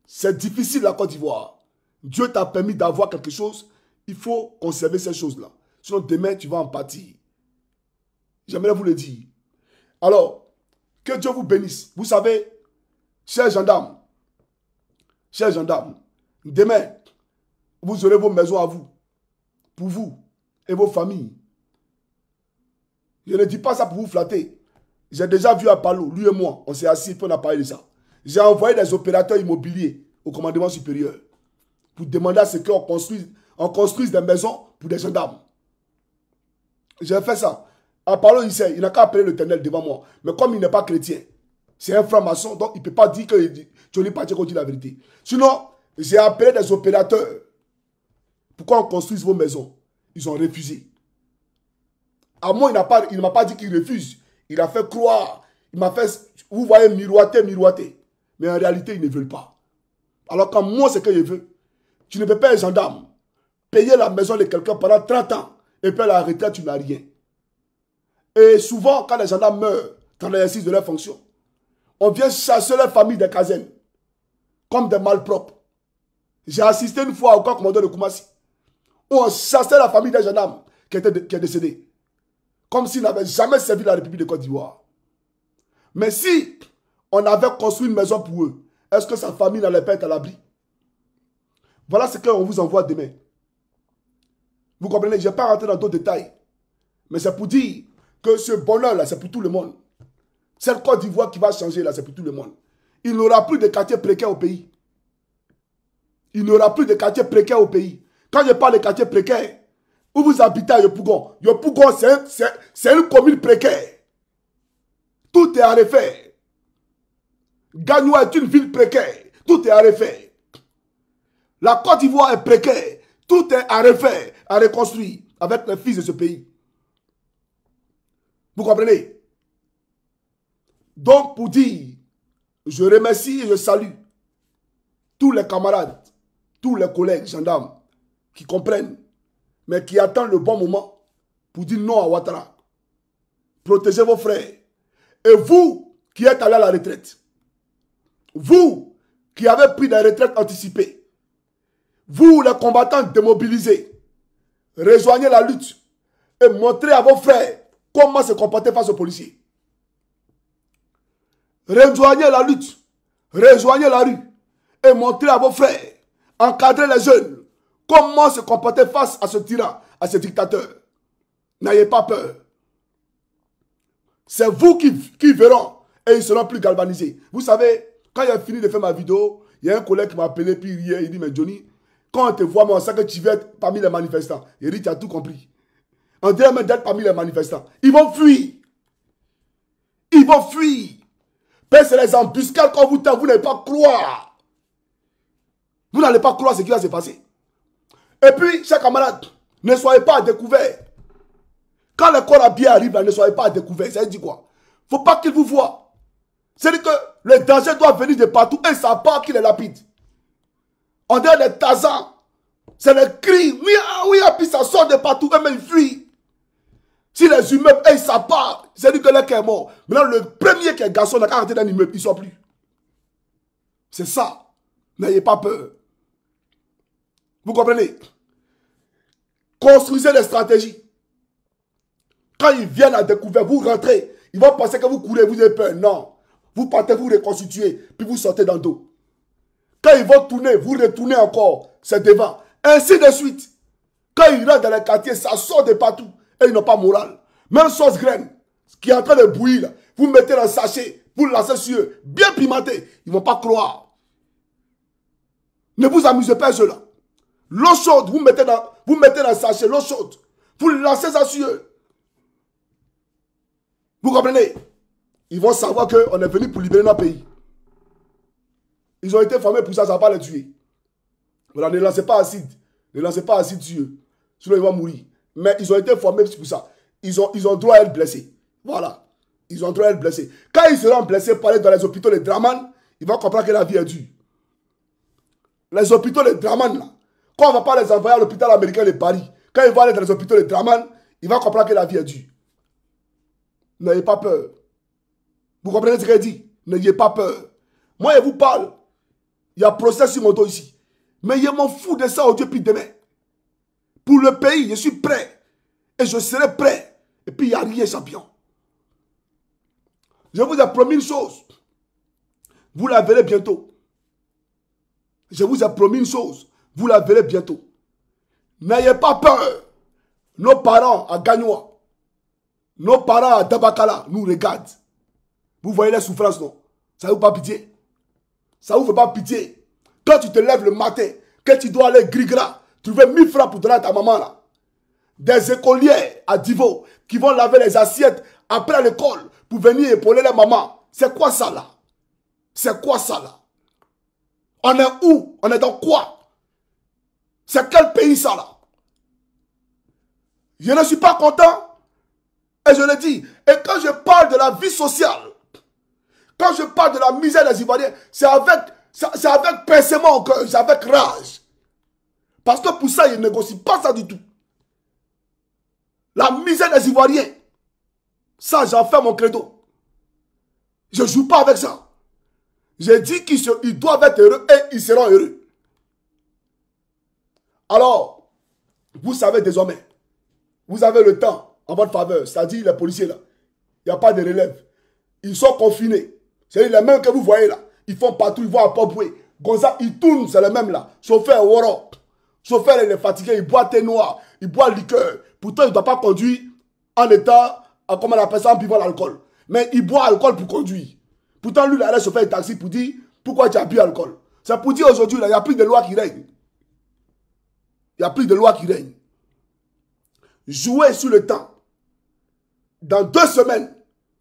S1: c'est difficile la Côte d'Ivoire. Dieu t'a permis d'avoir quelque chose, il faut conserver ces choses-là. Sinon demain tu vas en pâtir. J'aimerais vous le dire. Alors, que Dieu vous bénisse. Vous savez, chers gendarmes, demain, vous aurez vos maisons à vous, pour vous et vos familles. Je ne dis pas ça pour vous flatter. J'ai déjà vu à Palo, lui et moi, on s'est assis et on a parlé de ça. J'ai envoyé des opérateurs immobiliers au commandement supérieur pour demander à ce qu'on construise des maisons pour des gendarmes. J'ai fait ça. À Palo, il n'a qu'à appeler l'Éternel devant moi. Mais comme il n'est pas chrétien, c'est un franc-maçon, donc il ne peut pas dire que Johnny Pacheco dit la vérité. Sinon, j'ai appelé des opérateurs. Pourquoi on construise vos maisons? Ils ont refusé. À moi, il ne m'a pas dit qu'il refuse. Il a fait croire. Il m'a fait, vous voyez, miroiter. Mais en réalité, ils ne veulent pas. Alors quand moi, c'est que je veux. Tu ne peux pas être gendarme. Payer la maison de quelqu'un pendant 30 ans. Et puis à la retraite, tu n'as rien. Et souvent, quand les gendarmes meurent dans l'exercice de leur fonction, on vient chasser leur famille des casernes. Comme des malpropres. J'ai assisté une fois au camp commandant de Koumassi. Où on chassait la famille des gendarmes qui est décédée. Comme s'ils n'avaient jamais servi la République de Côte d'Ivoire. Mais si on avait construit une maison pour eux, est-ce que sa famille n'allait pas être à l'abri? Voilà ce qu'on vous envoie demain. Vous comprenez? Je ne vais pas rentrer dans d'autres détails. Mais c'est pour dire que ce bonheur-là, c'est pour tout le monde. Cette Côte d'Ivoire qui va changer, là, c'est pour tout le monde. Il n'y aura plus de quartiers précaires au pays. Il n'y aura plus de quartiers précaires au pays. Quand je parle de quartiers précaires, où vous habitez à Yopougon, Yopougon, c'est une commune précaire. Tout est à refaire. Gagnoua est une ville précaire. Tout est à refaire. La Côte d'Ivoire est précaire. Tout est à refaire, à reconstruire avec les fils de ce pays. Vous comprenez? Donc, pour dire, je remercie et je salue tous les camarades, tous les collègues gendarmes qui comprennent, mais qui attendent le bon moment pour dire non à Ouattara. Protégez vos frères. Et vous qui êtes allés à la retraite, vous qui avez pris des retraites anticipées, vous les combattants démobilisés, rejoignez la lutte et montrez à vos frères comment se comporter face aux policiers. Rejoignez la lutte, rejoignez la rue et montrez à vos frères, encadrez les jeunes, comment se comporter face à ce tyran, à ce dictateur. N'ayez pas peur. C'est vous qui verront et ils seront plus galvanisés. Vous savez, quand j'ai fini de faire ma vidéo, il y a un collègue qui m'a appelé puis il dit, mais Johnny, quand on te voit, on sait que tu vas être parmi les manifestants. Il dit, tu as tout compris. On dirait même d'être parmi les manifestants. Ils vont fuir. Ils vont fuir. Parce que c'est les embuscades quand vous n'allez pas croire. Vous n'allez pas croire ce qui va se passer. Et puis, chers camarades, ne soyez pas à découvert. Quand le corps à bien arrive, ne soyez pas à découvert. Ça veut dire quoi? ne faut pas qu'ils vous voient. C'est-à-dire que le danger doit venir de partout et ça part qu'il est lapide. On dirait des Tarzans. C'est le cri. Oui, oui, et puis ça sort de partout et même ils fuient. Si les immeubles, ça part, c'est-à-dire que le cœur est mort. Maintenant, le premier qui est garçon, n'a qu'à rentrer dans l'immeuble, il ne sort plus. C'est ça. N'ayez pas peur. Vous comprenez? Construisez des stratégies. Quand ils viennent à découvert, vous rentrez. Ils vont penser que vous courez, vous avez peur. Non. Vous partez, vous reconstituez, puis vous sortez dans le dos. Quand ils vont tourner, vous retournez encore. C'est devant. Ainsi de suite. Quand ils rentrent dans les quartiers, ça sort de partout. Et ils n'ont pas moral. Même sauce graine, qui est en train de bouillir, là, vous mettez dans le sachet, vous lancez sur eux, bien pimenté. Ils ne vont pas croire. Ne vous amusez pas ceux-là. L'eau chaude, vous mettez dans le sachet, l'eau chaude. Vous lancez ça sur eux. Vous comprenez? Ils vont savoir qu'on est venu pour libérer notre pays. Ils ont été formés pour ça, ça ne va pas les tuer. Voilà, ne lancez pas acide. Ne lancez pas acide sur eux. Sinon, ils vont mourir. Mais ils ont été formés pour ça. Ils ont droit à être blessés. Voilà. Ils ont droit à être blessés. Quand ils seront blessés pour aller dans les hôpitaux de Draman, ils vont comprendre que la vie est dure. Les hôpitaux de Draman, là, quand on ne va pas les envoyer à l'hôpital américain de Paris, quand ils vont aller dans les hôpitaux de Draman, ils vont comprendre que la vie est dure. N'ayez pas peur. Vous comprenez ce qu'il dit? N'ayez pas peur. Moi, je vous parle. Il y a procès sur mon dos ici. Mais je m'en fous de ça depuis demain. Pour le pays, je suis prêt. Et je serai prêt. Et puis, il n'y a rien, champion. Je vous ai promis une chose. Vous la verrez bientôt. Je vous ai promis une chose. Vous la verrez bientôt. N'ayez pas peur. Nos parents à Gagnoa, nos parents à Dabakala nous regardent. Vous voyez les souffrances, non? Ça ne vous fait pas pitié? Ça ne vous fait pas pitié? Quand tu te lèves le matin, que tu dois aller grigra, trouver 1000 francs pour donner à ta maman là. Des écoliers à Divo qui vont laver les assiettes après l'école pour venir épauler les mamans. C'est quoi ça là? C'est quoi ça là? On est où? On est dans quoi? C'est quel pays ça là? Je ne suis pas content. Et je le dis. Et quand je parle de la vie sociale, quand je parle de la misère des Ivoiriens, c'est avec pincement au cœur, c'est avec rage. Parce que pour ça, ils ne négocient pas ça du tout. La misère des Ivoiriens, ça j'en fais mon credo. Je ne joue pas avec ça. J'ai dit qu'ils doivent être heureux et ils seront heureux. Alors, vous savez désormais, vous avez le temps en votre faveur, c'est-à-dire les policiers là, il n'y a pas de relève. Ils sont confinés. C'est-à-dire les mêmes que vous voyez là, ils font patrouille, ils vont à Popoué. Gonza, ils tournent, c'est les mêmes là. Chauffeur Woro. Chauffeur, il est fatigué, il boit thé noir, il boit liqueur. Pourtant, il ne doit pas conduire en état, comment on appelle ça, en buvant l'alcool. Mais il boit alcool pour conduire. Pourtant, lui, il allait chauffer un taxi pour dire pourquoi tu as bu alcool. C'est pour dire aujourd'hui, il n'y a plus de loi qui règne. Il n'y a plus de loi qui règne. Jouez sur le temps. Dans 2 semaines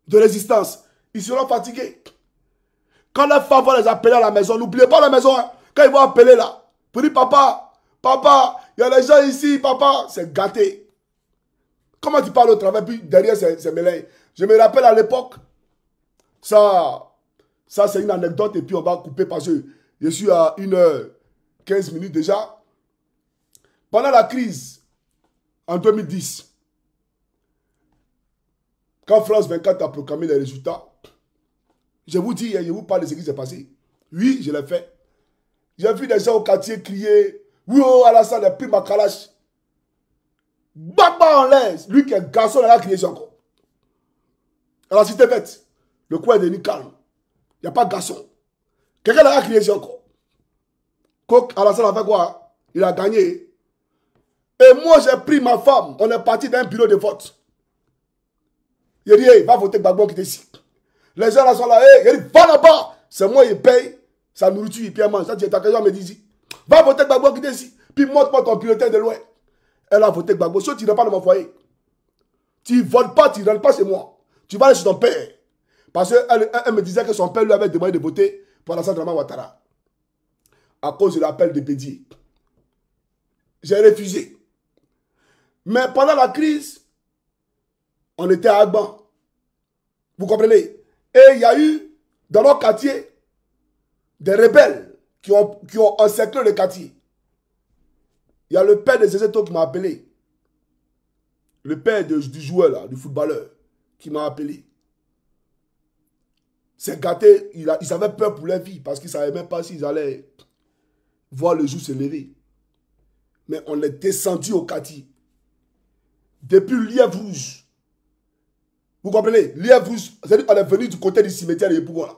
S1: de résistance, ils seront fatigués. Quand les femmes vont les appeler à la maison, n'oubliez pas la maison. Hein. Quand ils vont appeler là, pour dire papa, papa, il y a des gens ici, papa, c'est gâté. Comment tu parles au travail, puis derrière c'est mêlé. Je me rappelle à l'époque, ça c'est une anecdote et puis on va couper parce que je suis à 1h15 déjà. Pendant la crise, en 2010, quand France 24 a proclamé les résultats, je vous dis, je vous parle de ce qui s'est passé. Oui, je l'ai fait. J'ai vu des gens au quartier crier, oui, oh, Alassane, il a pris ma calache. Baba en l'air. Lui qui est garçon, il a crié ça encore. À la cité bête, le coin est devenu calme. Il n'y a pas de garçon. Quelqu'un a crié ça encore. Alassane a fait quoi? Il a gagné. Et moi, j'ai pris ma femme. On est parti d'un bureau de vote. Il dit, hey, va voter Gbagbo qui est ici. Les gens là sont là, hey, il dit, va là-bas. C'est moi, il paye sa nourriture, puis il mange. Ça, tu as quelque chose me dit ici. Va voter Gbagbo qui est ici. Puis montre-moi ton piloteur de loin. Elle a voté Gbagbo. Si tu n'es pas dans mon foyer, tu ne votes pas, tu ne rentres pas chez moi. Tu vas aller chez ton père. Parce qu'elle me disait que son père lui avait demandé de voter pour Alassane Dramane Ouattara. À cause de l'appel de Bédier. J'ai refusé. Mais pendant la crise, on était à Agban. Vous comprenez? Et il y a eu, dans notre quartier, des rebelles qui ont encerclé le quartier. Il y a le père de Zézéto qui m'a appelé. Le père du joueur, là, du footballeur, qui m'a appelé. Ces gâtés, ils avaient peur pour leur vie parce qu'ils ne savaient même pas s'ils allaient voir le jour se lever. Mais on est descendu au quartier. Depuis Lièvre Rouge. Vous comprenez? Lièvre Rouge, c'est-à-dire qu'on est venu du côté du cimetière de Yepougon.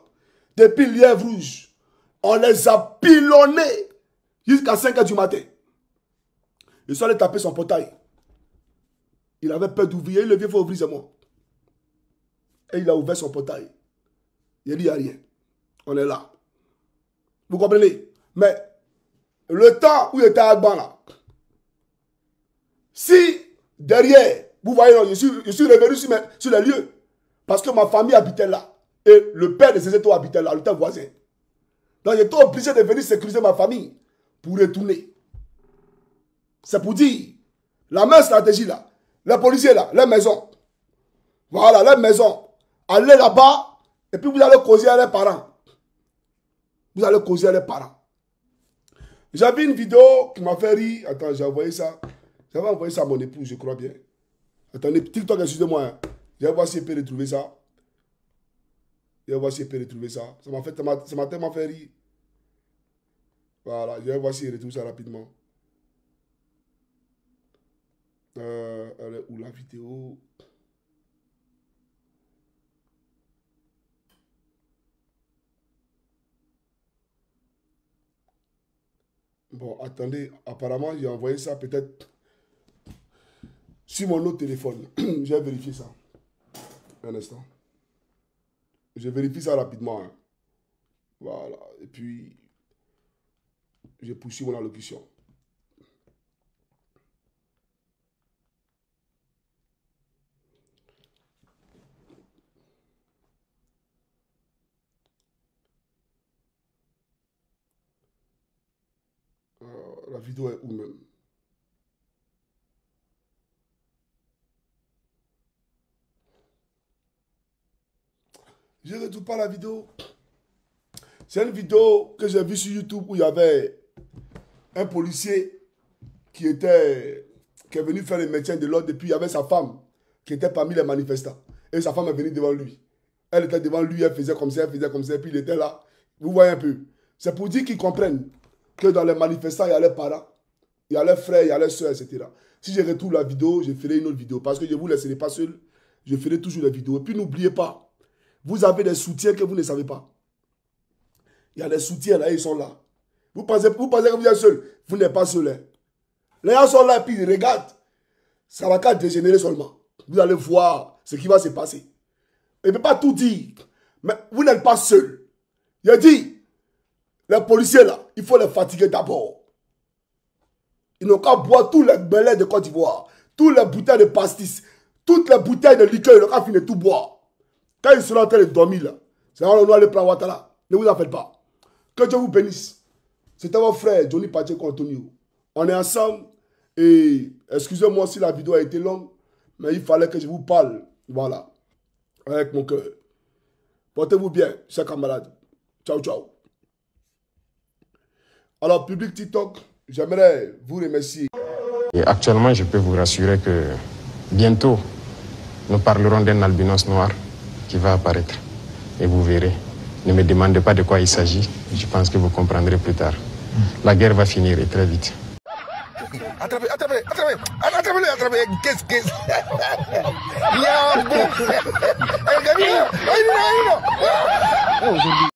S1: Depuis Lièvre Rouge, on les a pilonnés jusqu'à 5 h du matin. Ils sont allés taper son portail. Il avait peur d'ouvrir. Il le vieux faut ouvrir, c'est moi. Et il a ouvert son portail. Il a dit, il n'y a rien. On est là. Vous comprenez? Mais le temps où il était à Agban là, si derrière, vous voyez, je suis revenu sur les lieux, parce que ma famille habitait là, et le père de Zézéto habitait là, le temps voisin. Donc j'étais obligé de venir sécuriser ma famille pour retourner. C'est pour dire, la même stratégie là, les policiers là, les maisons, voilà, les maisons, allez là-bas, et puis vous allez causer à les parents. Vous allez causer à les parents. J'avais une vidéo qui m'a fait rire. Attends, j'ai envoyé ça. J'avais envoyé ça à mon épouse, je crois bien. Attendez, TikTok, excusez-moi. Hein. Je vais voir si elle peut retrouver ça. Je vais voir si elle peut retrouver ça. Ça m'a tellement fait rire. Voilà, je vais voir si elle retrouve ça rapidement. Elle est où la vidéo? Bon, attendez, apparemment, j'ai envoyé ça peut-être sur mon autre téléphone. Je vais vérifier ça. Un instant. Je vérifie ça rapidement. Hein. Voilà. Et puis, je poursuis mon allocution. La vidéo est où même? Je ne retrouve pas la vidéo. C'est une vidéo que j'ai vue sur YouTube où il y avait un policier qui est venu faire le maintien de l'ordre et puis il y avait sa femme qui était parmi les manifestants. Et sa femme est venue devant lui. Elle était devant lui, elle faisait comme ça, et puis il était là. Vous voyez un peu. C'est pour dire qu'ils comprennent que dans les manifestants, il y a les parents, il y a les frères, il y a les soeurs, etc. Si je retrouve la vidéo, je ferai une autre vidéo. Parce que je ne vous laisserai pas seul. Je ferai toujours des vidéos. Et puis n'oubliez pas, vous avez des soutiens que vous ne savez pas. Il y a des soutiens là, ils sont là. Vous pensez que vous êtes seul. Vous n'êtes pas seul. Hein. Les gens sont là et puis ils regardent. Ça va qu'à dégénérer seulement. Vous allez voir ce qui va se passer. Il ne peut pas tout dire. Mais vous n'êtes pas seul. Il a dit, les policiers là, il faut les fatiguer d'abord. Ils n'ont qu'à boire tous les belets de Côte d'Ivoire, toutes les bouteilles de pastis, toutes les bouteilles de liqueur, ils n'ont qu'à finir de tout boire. Quand ils seront en train de dormir là, c'est là qu'on doit aller prendre Ouattara. Ne vous en faites pas. Que Dieu vous bénisse. C'était votre frère Johnny Pacheco Antonio. On est ensemble et excusez-moi si la vidéo a été longue, mais il fallait que je vous parle. Voilà. Avec mon cœur. Portez-vous bien, chers camarades. Ciao, ciao. Alors, public TikTok, j'aimerais vous remercier.
S8: Et actuellement, je peux vous rassurer que bientôt, nous parlerons d'un albinos noir qui va apparaître. Et vous verrez. Ne me demandez pas de quoi il s'agit. Je pense que vous comprendrez plus tard. La guerre va finir et très vite.
S9: Attrapez-le. Qu'est-ce